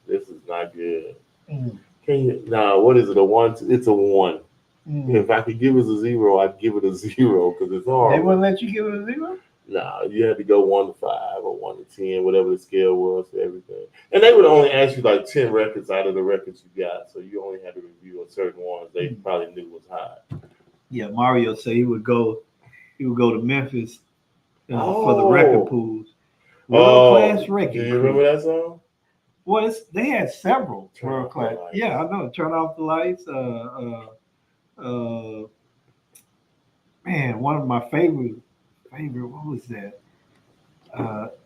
this is not good. What is it? A 1? It's a 1. If I could give it a 0, I'd give it a 0 because it's horrible. They wouldn't let you give it a 0? No, you had to go 1 to 5 or 1 to 10, whatever the scale was for everything. And they would only ask you like 10 records out of the records you got, so you only had to review a certain ones they probably knew was hot. Yeah, Mario said he would go to Memphis for the record pools. World Class Wrecking Do you remember that song? Well, they had several Turn world Off class. the Lights. Yeah, I know. Turn Off the Lights. Man, one of my favorite. What was that?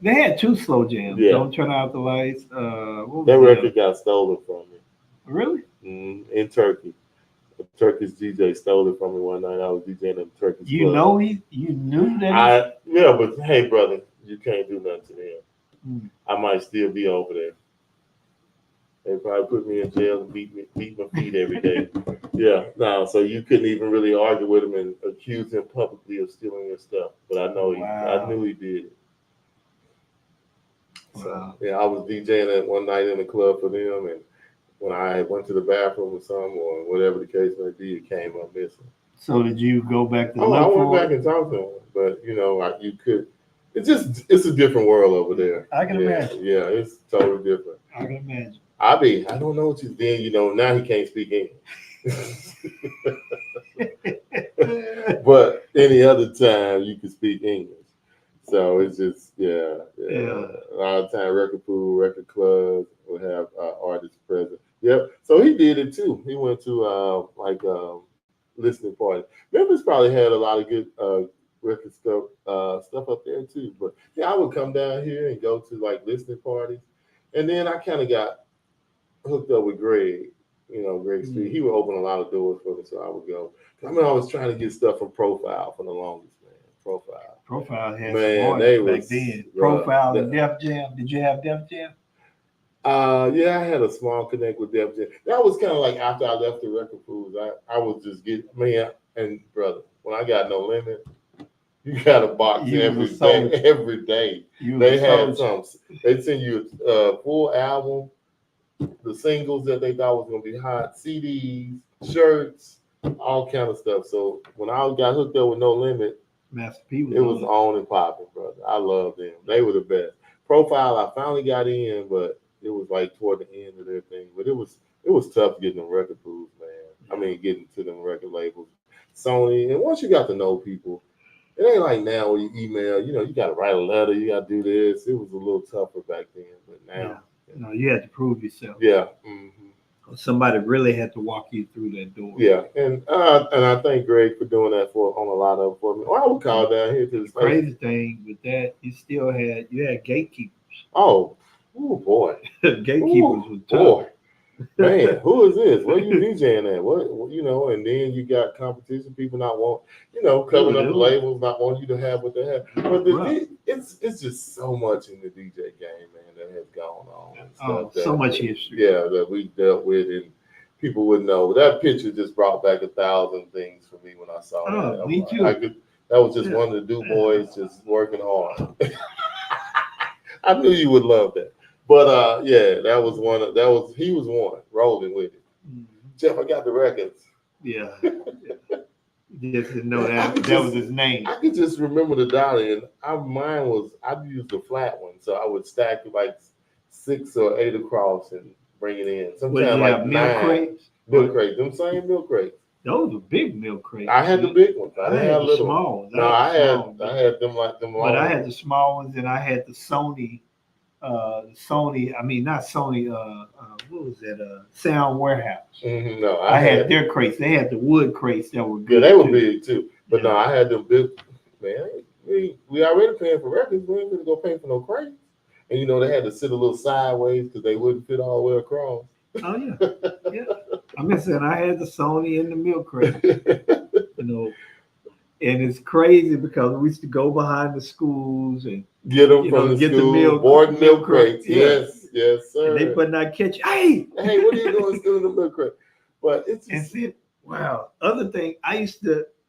They had two slow jams. Yeah. Don't Turn Out the Lights. What was That the record other? got stolen from me. Really? In Turkey. A Turkish DJ stole it from me one night. I was DJing at the Turkish club. You knew that. Yeah, but hey, brother, you can't do nothing to them. Mm. I might still be over there. They probably put me in jail and beat my feet every day. Yeah, no, so you couldn't even really argue with him and accuse him publicly of stealing your stuff. But I know I knew he did it. So yeah, I was DJing that one night in the club for them, and when I went to the bathroom or something, or whatever the case may be, it came up missing. So did you go back to I went back and talked to him, but you could. It's a different world over there. I can imagine. Yeah, it's totally different. I can imagine. I don't know what you then. Now he can't speak English. But any other time you can speak English. So it's just a lot of time record pool, record clubs will have artists present. Yep. So he did it too. He went to listening parties. Memphis probably had a lot of good record stuff up there too. But yeah, I would come down here and go to like listening parties, and then I kind of got hooked up with Greg. Greg Street. He would open a lot of doors for me, so I would go. I was trying to get stuff from Profile for the longest, man. Profile had man, some back then. Profile and Def Jam. Did you have Def Jam? Yeah, I had a small connect with Def Jam. That was kind of like after I left the record pools. I was just and brother, when I got No Limit, you got a box every day. They had some. They'd send you a full album, the singles that they thought was gonna be hot, CDs, shirts, all kind of stuff. So when I got hooked up with No Limit, Master P it was on and popping, brother. I loved them. They were the best. Profile, I finally got in, but it was like toward the end of their thing. But it was tough getting them record pools, man. I mean, getting to them record labels. Sony, and once you got to know people, it ain't like now where you email, you got to write a letter, you got to do this. It was a little tougher back then, but now. No, you had to prove yourself. Yeah. Mm-hmm. Somebody really had to walk you through that door. Yeah, and I thank Greg for doing that on a lot of for me. Or I would call down here to the crazy thing with that, you had gatekeepers. Oh boy, gatekeepers was tough. Boy. Man, who is this? Where you DJing at? What and then you got competition, people not want, covering up the labels, not wanting you to have what they have. But it's just so much in the DJ game, man, that has gone on. So much history. Yeah, that we dealt with, and people would know. That picture just brought back 1,000 things for me when I saw that. Me too. That was just one of the Du Bois just working hard. I knew you would love that. But he was one rolling with it. Mm-hmm. Jeff, I got the records. Yeah. Just to know that was his name. I could just remember the dolly, and I'd use the flat one, so I would stack like 6 or 8 across and bring it in. Sometimes like 9 milk crates. Milk crates, them same milk crates. Those were big milk crates. I had the big ones. I didn't have the little small ones. No, I had them like them. But I had the small ones, and I had the Sony. Not Sony. What was that? Sound Warehouse. Mm-hmm. No, I had their crates. They had the wood crates that were good. Yeah, they were big too. But no, I had them big. Man, we already paying for records. We ain't gonna go pay for no crates. And they had to sit a little sideways because they wouldn't fit all the way across. Oh yeah. I'm saying I had the Sony and the milk crate. And it's crazy because we used to go behind the schools and get them from the school, board milk crates. Yes, sir. And they put not catch. Hey, what are you doing stealing the milk crate? But it's just, wow. Other thing, I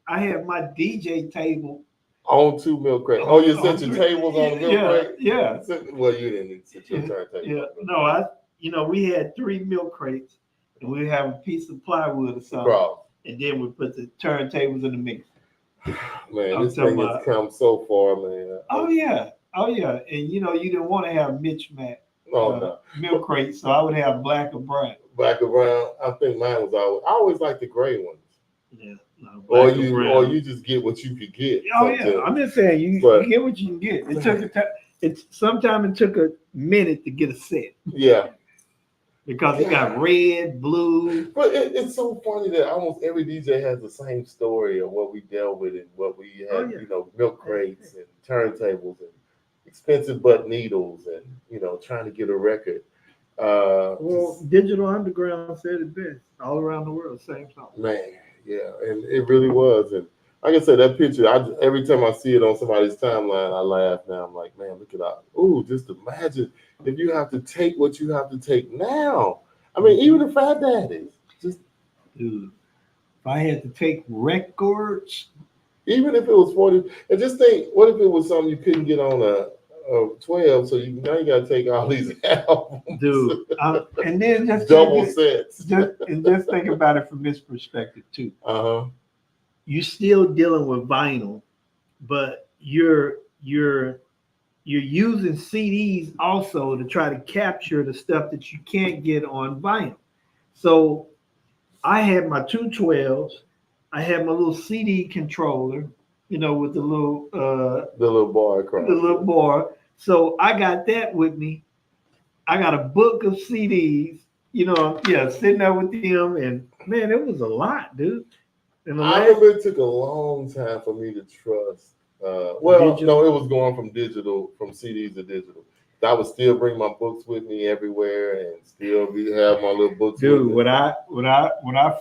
had my DJ table on 2 milk crates. Oh, you set your tables on the milk crate? Yeah. Well, you didn't set your turntable. Yeah. No, we had 3 milk crates, and we have a piece of plywood or something, and then we put the turntables in the mix. Man, this thing has come so far, man. Oh yeah, and you didn't want to have mismatch milk crates, so I would have black or brown. Black or brown. I think mine was I always like the gray ones. Yeah, or you just get what you could get. Oh yeah, I'm just saying you get what you can get. It took a time. sometimes it took a minute to get a set. Yeah. Because it got red, blue. But it's so funny that almost every DJ has the same story of what we dealt with and what we had, milk crates and turntables and expensive butt needles and, trying to get a record. Digital Underground said it best. All around the world, same song. Man, yeah, and it really was. And like I said, that picture, every time I see it on somebody's timeline, I laugh now. I'm like, man, look at that. Ooh, just imagine if you have to take what you have to take now. I mean, even the Fat Daddies. Dude, if I had to take records. Even if it was 40, and just think, what if it was something you couldn't get on a 12, so now you got to take all these albums. Dude, and then just double sets. And just think about it from this perspective, too. Uh-huh. You're still dealing with vinyl, but you're using CDs also to try to capture the stuff that you can't get on vinyl. So I had my 212s. I had my little CD controller, with the little bar across. The little bar. So I got that with me. I got a book of CDs, sitting there with them, and man, it was a lot, dude. I remember it took a long time for me to trust. No, it was going from CDs to digital. I would still bring my books with me everywhere and still have my little books. Dude, when I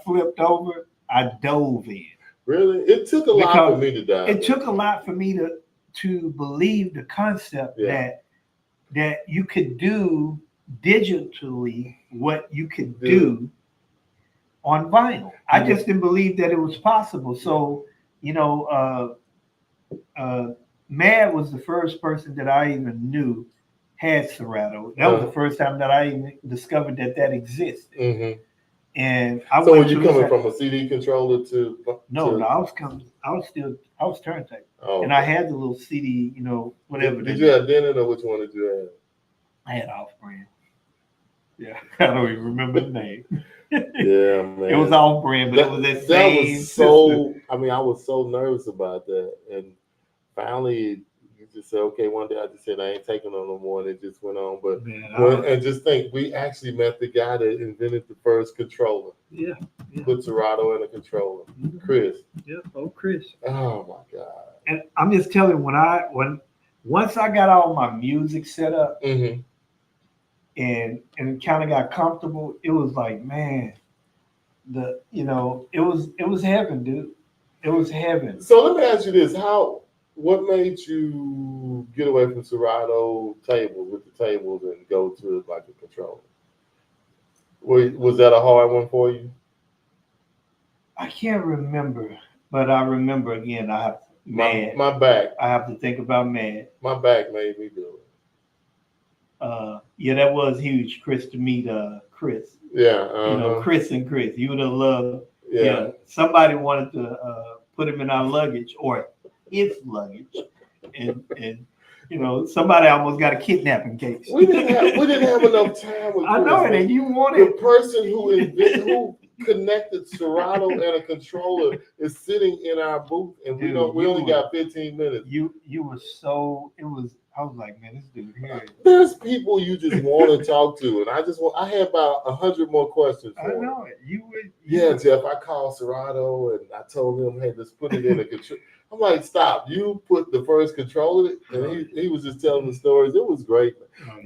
flipped over, I dove in. Really? It took a lot for me to dive. It took a lot for me to believe the concept that you could do digitally what you could do on vinyl. I just didn't believe that it was possible. So, Mad was the first person that I even knew had Serato. That was the first time that I even discovered that existed. Mm-hmm. And so were you coming from a CD controller to? No, I was turntable. Oh, and I had the little CD, whatever. Did you have Denon or which one did you have? I had off-brand. Yeah, I don't even remember the name. Yeah, man. It was off-brand, but it was that same. Was so. I mean, I was so nervous about that, and finally, you just said, "Okay." One day, I just said, "I ain't taking on no more," and it just went on. But and just think, we actually met the guy that invented the first controller. Yeah. Put Serato in a controller, Chris. Yep. Oh, Chris. Oh my God. And I'm just telling you, once I got all my music set up, mm-hmm. and kind of got comfortable, it was like, man, it was heaven, dude. It was heaven. So let me ask you this: what made you get away from Serato tables and go to like a controller? Was that a hard one for you? I can't remember, but I remember again. I have Mad. My back. I have to think about Mad. My back made me do it. Yeah, that was huge. Chris to meet Chris. Yeah. Chris and Chris. You would have loved. Yeah. Somebody wanted to put him in our luggage or his luggage, and somebody almost got a kidnapping case. We didn't have enough time with Chris. I know it, and you wanted the person who connected Serato and a controller is sitting in our booth, and we only got 15 minutes. You were so it was. I was like, man, this dude here. There's people you just want to talk to, and I had about 100 more questions for him. I know it. You would. Yeah, Jeff. I called Serato and I told him, hey, let's put it in a control. I'm like, stop! You put the first controller, and he was just telling the stories. It was great.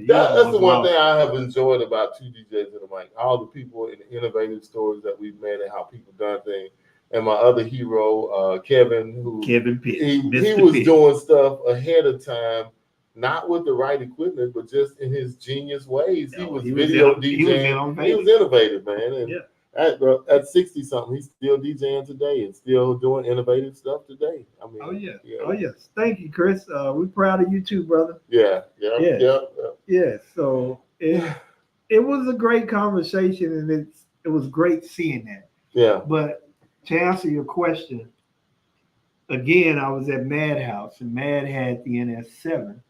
That's the one thing I have enjoyed about two DJs in the mic. All the people and the innovative stories that we've made and how people done things. And my other hero, Kevin Pitt. He was doing stuff ahead of time, not with the right equipment, but just in his genius ways. He was video DJing. He was innovative, man. And at 60 something, he's still DJing today and still doing innovative stuff today. I mean, oh yes. Thank you, Chris. We're proud of you too, brother. Yeah. So it was a great conversation, and it was great seeing that. Yeah. But to answer your question, again, I was at Madhouse, and Mad had the NS7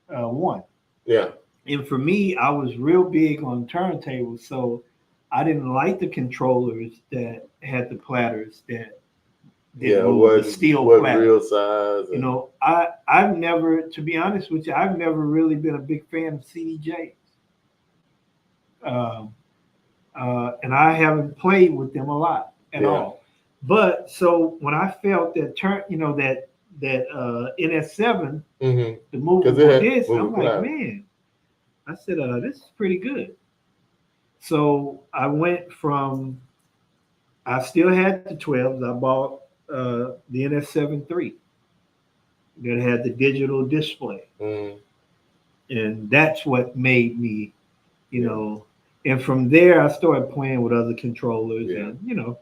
one. Yeah. And for me, I was real big on turntables, so I didn't like the controllers that had the platters that didn't move. The steel platter. Real size. You know, I've never, to be honest with you, I've never really been a big fan of CDJs. And I haven't played with them a lot at all. But so when I felt that that NS7, the movement for this, I'm like, man, I said, this is pretty good. So I went from, I still had the 12s. I bought the NS7 III that had the digital display. And that's what made me, you know, and from there I started playing with other controllers and, you know,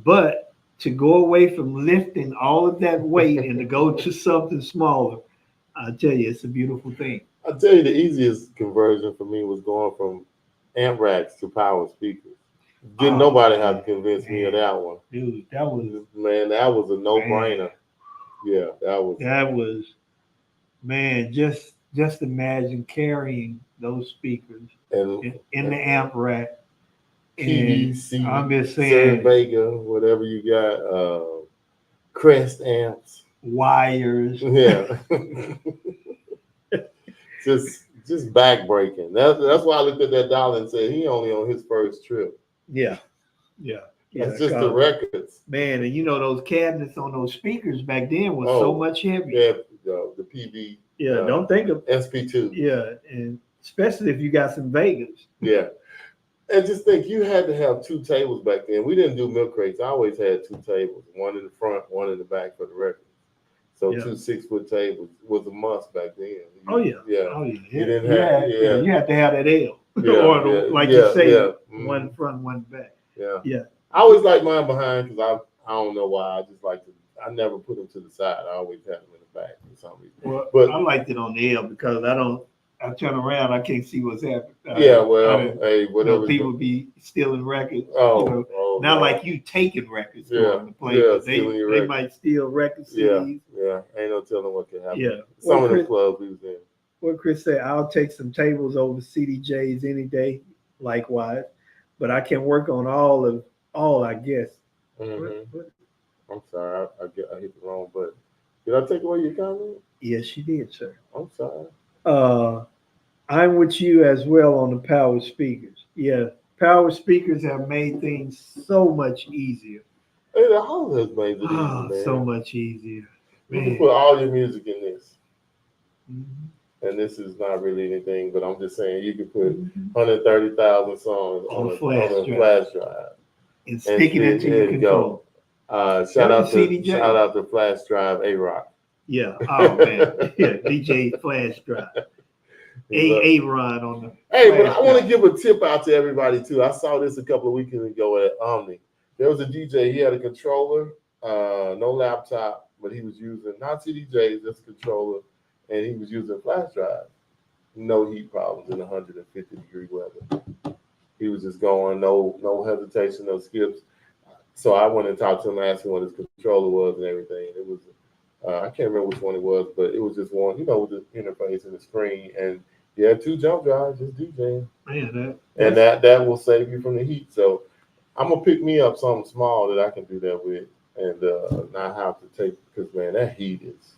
but to go away from lifting all of that weight and to go to something smaller, I tell you, it's a beautiful thing. I'll tell you, the easiest conversion for me was going from amp racks to power speakers. Didn't nobody have to convince me of that one. Dude, that was a no-brainer. Yeah, that was man, just imagine carrying those speakers in the amp rack. PVC, I'm just saying, Vega, whatever you got, Crest amps, wires. Yeah, just back breaking. That's why I looked at that dollar and said he only on his first trip. Yeah. It's just the records, man. And you know those cabinets on those speakers back then was so much heavier. Yeah, the PV. Yeah, don't think of SP2. Yeah, and especially if you got some Vegas. Yeah. And just think, you had to have 2 tables back then. We didn't do milk crates. I always had 2 tables, one in the front, one in the back for the record. So 2 6-foot tables was a must back then. Oh yeah. You didn't you had to have that L. Or like you say, one front, one back. Yeah. I always like mine behind because I don't know why. I just like to. I never put them to the side. I always have them in the back for some reason. Well, but I liked it on the L because I turn around, I can't see what's happening. Hey, whatever. People be stealing records. Not like you taking records going to play. But they might steal record CDs. Yeah. Ain't no telling what can happen. Yeah. Some of the clubs we was in. What Chris said, I'll take some tables over CDJs any day. Likewise, but I can work on all, I guess. I'm sorry, I hit the wrong button. Did I take away your comment? Yes, you did, sir. I'm sorry. I'm with you as well on the power speakers. Yeah, power speakers have made things so much easier. Hey, the house has made it easy, man. So much easier. You can put all your music in this. And this is not really anything, but I'm just saying you can put 130,000 songs on a flash drive. And stick it into your control. Shout out to Flash Drive A-Rock. Yeah. Oh man. Yeah. DJ Flash Drive. A-Rod on the. Hey, but I want to give a tip out to everybody too. I saw this a couple of weekends ago at Omni. There was a DJ. He had a controller, no laptop, but he was using not CDJs, just a controller, and he was using flash drive. No heat problems in 150-degree weather. He was just going, no hesitation, no skips. So I went and talked to him, asked him what his controller was and everything. It was, I can't remember which one it was, but it was just one, with the interface and the screen. And you had 2 jump drives, just DJing. Man, that will save you from the heat. So I'm going to pick me up something small that I can do that with and not have to take, because, man, that heat is,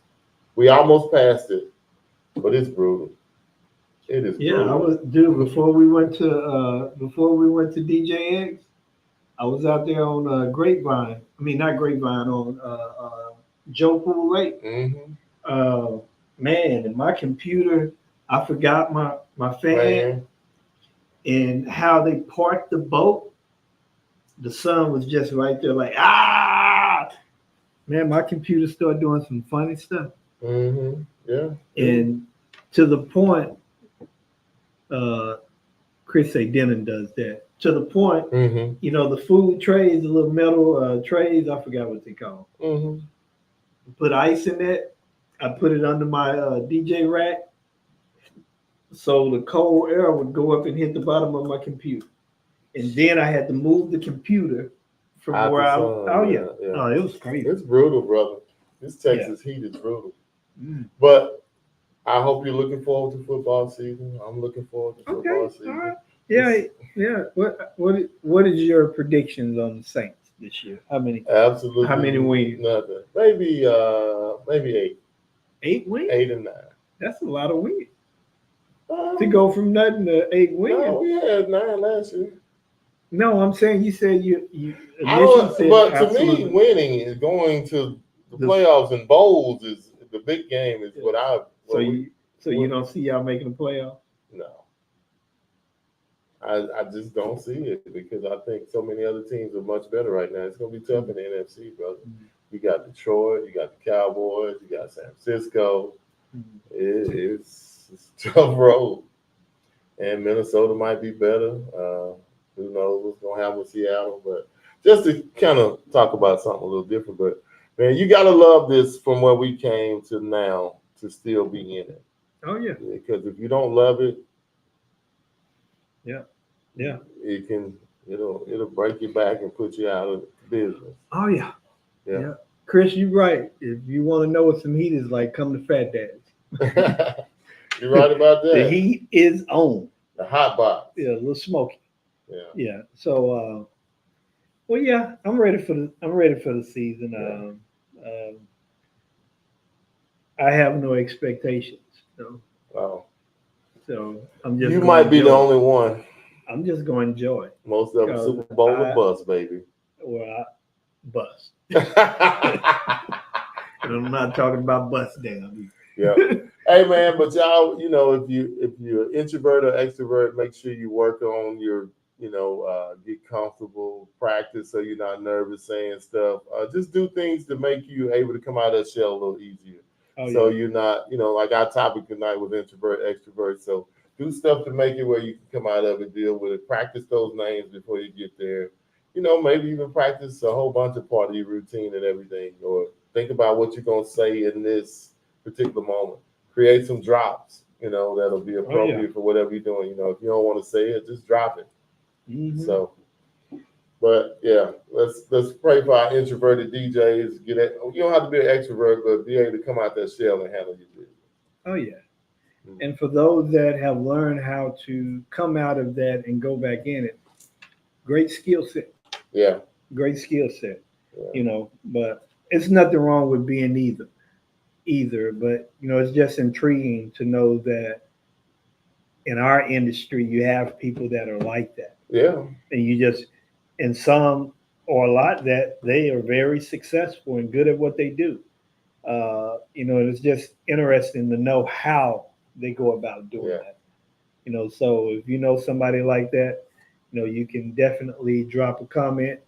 we almost passed it, but it's brutal. It is brutal. Before we went to DJing, I was out there on on Joe Pool Lake. Man, and my computer, I forgot my fan and how they parked the boat. The sun was just right there, like, man, my computer started doing some funny stuff. Yeah. And to the point, Chris say Denon does that. To the point, the food trays, the little metal trays, I forgot what they call. Put ice in it. I put it under my DJ rack, so the cold air would go up and hit the bottom of my computer, and then I had to move the computer from out where I. Sun, Oh, it was crazy. It's brutal, brother. This Texas heat is brutal. But I hope you're looking forward to football season. I'm looking forward to football season. All right. Yeah. What is your predictions on the Saints this year? How many? Absolutely. How many wins? Nothing. Maybe 8. 8 wins. 8 and 9. That's a lot of wins. To go from nothing to 8 wins. No, we had 9 last year. No, I'm saying you said you but to me, winning is going to the playoffs and bowls is the big game. Is what I. So you don't see y'all making the playoffs? No, I just don't see it because I think so many other teams are much better right now. It's going to be tough in the NFC, brother. Mm-hmm. You got Detroit, you got the Cowboys, you got San Francisco. Mm-hmm. It's a tough road, and Minnesota might be better. Who knows what's going to happen with Seattle? But just to kind of talk about something a little different. But, man, you got to love this from where we came to now to still be in it. Oh, yeah. Because if you don't love it, yeah, it'll break your back and put you out of business. Oh, yeah. Yeah. Chris, you're right. If you want to know what some heat is like, come to Fat Dad's. You're right about that. The heat is on. The hot box. Yeah, a little smoky. Yeah. So, well, yeah, I'm ready for the season. Yeah. I have no expectations. Wow. So I'm just. You might be the only one. I'm just going to enjoy it. Most of them Super Bowl or bust, baby. Well, bust. And I'm not talking about bust down. Yeah. Hey man, but y'all, if you're introvert or extrovert, make sure you work on your, get comfortable, practice so you're not nervous saying stuff. Just do things to make you able to come out of that shell a little easier. You're not, like our topic tonight was introvert, extrovert. So do stuff to make it where you can come out of it, deal with it, practice those names before you get there. Maybe even practice a whole bunch of part of your routine and everything, or think about what you're going to say in this particular moment. Create some drops, that'll be appropriate for whatever you're doing. If you don't want to say it, just drop it. Mm-hmm. So, but yeah, let's pray for our introverted DJs. You don't have to be an extrovert, but be able to come out that shell and handle your business. Oh yeah. Mm-hmm. And for those that have learned how to come out of that and go back in it, great skill set. Yeah. Great skill set. Yeah. But it's nothing wrong with being either, but it's just intriguing to know that in our industry you have people that are like that. Yeah. And some or a lot that they are very successful and good at what they do. It's just interesting to know how they go about doing that. So if you know somebody like that, you can definitely drop a comment.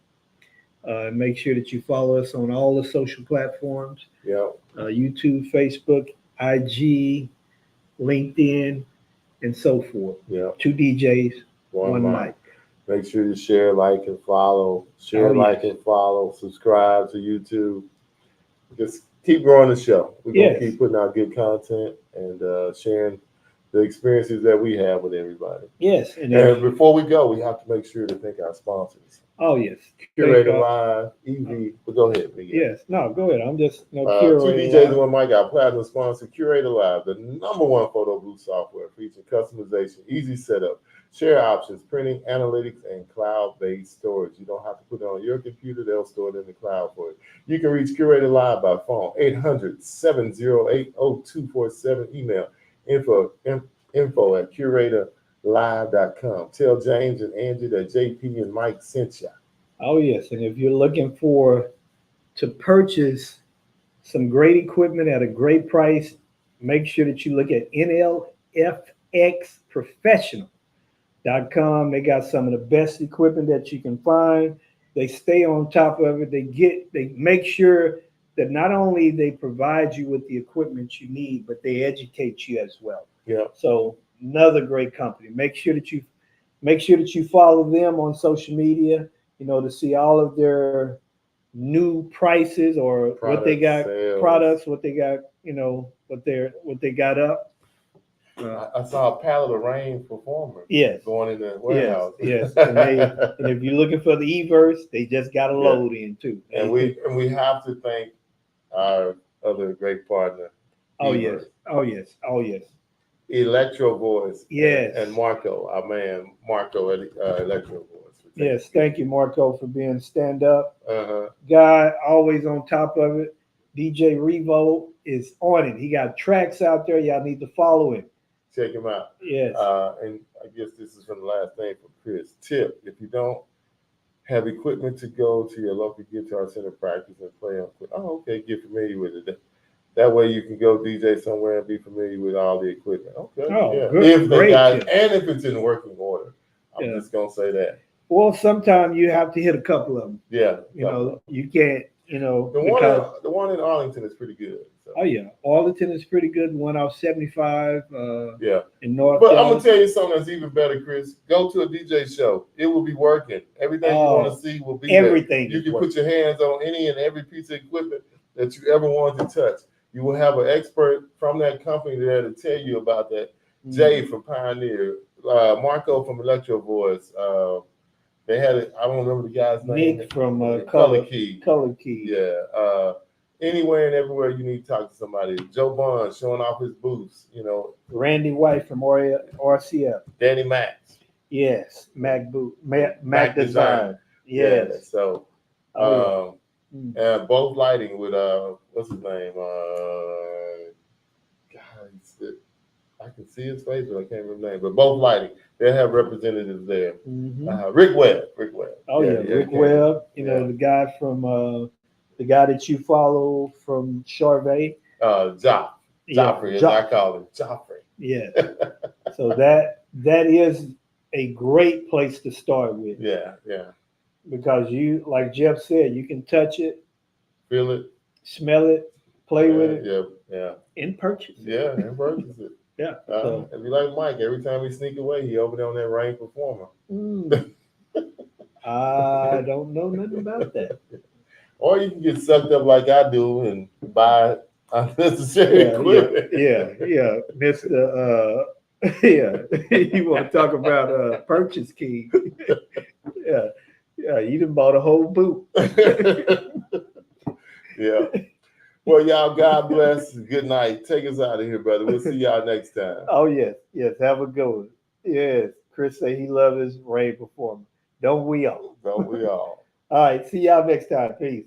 Make sure that you follow us on all the social platforms. Yeah. YouTube, Facebook, IG, LinkedIn, and so forth. Yeah. 2 DJs, one mic. Make sure you share, like, and follow. And follow. Subscribe to YouTube. Just keep growing the show. We're going to keep putting out good content and sharing the experiences that we have with everybody. Yes. And before we go, we have to make sure to thank our sponsors. Oh, yes. Curating Live, EV. But go ahead, Big. Yes. No, go ahead. I'm just Curating 2 DJs and 1 mic. Our platinum sponsor, Curating Live, the #1 photo booth software featuring customization, easy setup, share options, printing, analytics, and cloud-based storage. You don't have to put it on your computer. They'll store it in the cloud for you. You can reach Curated Live by phone, 800-708-0247. Email info@curatorlive.com. Tell James and Angie that JP and Mike sent you. Oh, yes. And if you're looking to purchase some great equipment at a great price, make sure that you look at NLFXprofessional.com. They got some of the best equipment that you can find. They stay on top of it. They make sure that not only they provide you with the equipment you need, but they educate you as well. Yeah. So another great company. Make sure that you follow them on social media, to see all of their new prices or what they got, products, what they got, what they got up. I saw a pallet of Rain performers. Yes. Going in the warehouse. Yes. And if you're looking for the E-verse, they just got a load in too. And we have to thank our other great partner. Oh yes. Electro Voice. Yes. And Marco, our man Marco at Electro Voice, for Yes, thank you, Marco, for being stand-up Uh-huh. guy, always on top of it. DJ Revo is on it. He got tracks out there. Y'all need to follow him. Check him out. Yes. And I guess this is from the last thing from Chris. Tip: if you don't have equipment to go to your local guitar center practice and play on. Oh, okay, get familiar with it. That way you can go DJ somewhere and be familiar with all the equipment. Okay, yeah. Good, if they got tip. and if it's in working order, I'm just gonna say that. Well, sometimes you have to hit a couple of them. Yeah, You can't. The one in Arlington is pretty good. So. Oh yeah, Arlington is pretty good. One off 75. In North. But I'm gonna tell you something that's even better, Chris. Go to a DJ show. It will be working. Everything you want to see will be everything. There. You can put your hands on any and every piece of equipment that you ever wanted to touch. You will have an expert from that company there to tell you about that. Mm-hmm. Jay from Pioneer, Marco from Electro Voice. They had it. I don't remember the guy's name. Nick from Color Key. Color Key. Yeah. Anywhere and everywhere you need to talk to somebody. Joe Bond showing off his booths. Randy White from RCF. Danny Max. Yes. Mac Design. Yes. Yeah, so. And both lighting with what's his name? I can see his face, but I can't remember his name. But both lighting, they have representatives there. Mm-hmm. Rick Webb. Oh yeah, Rick Webb. The guy from the guy that you follow from Charvet. Joffrey, as I call him, Joffrey. Yeah. So that is a great place to start with. Yeah. Because you, like Jeff said, you can touch it, feel it, smell it, play with it. Yeah. And purchase it. Yeah, and purchase it. Yeah. If you like Mike, every time he sneak away, he over there on that Rain Performer. I don't know nothing about that. Or you can get sucked up like I do and buy unnecessary equipment. Yeah. Mr. You want to talk about purchase key? Yeah, you done bought a whole boot. Yeah. Well, y'all, God bless. Good night. Take us out of here, brother. We'll see y'all next time. Oh, yes. Have a good one. Yes. Chris say he loves his Rain Performer. Don't we all? Don't we all? All right. See y'all next time. Peace.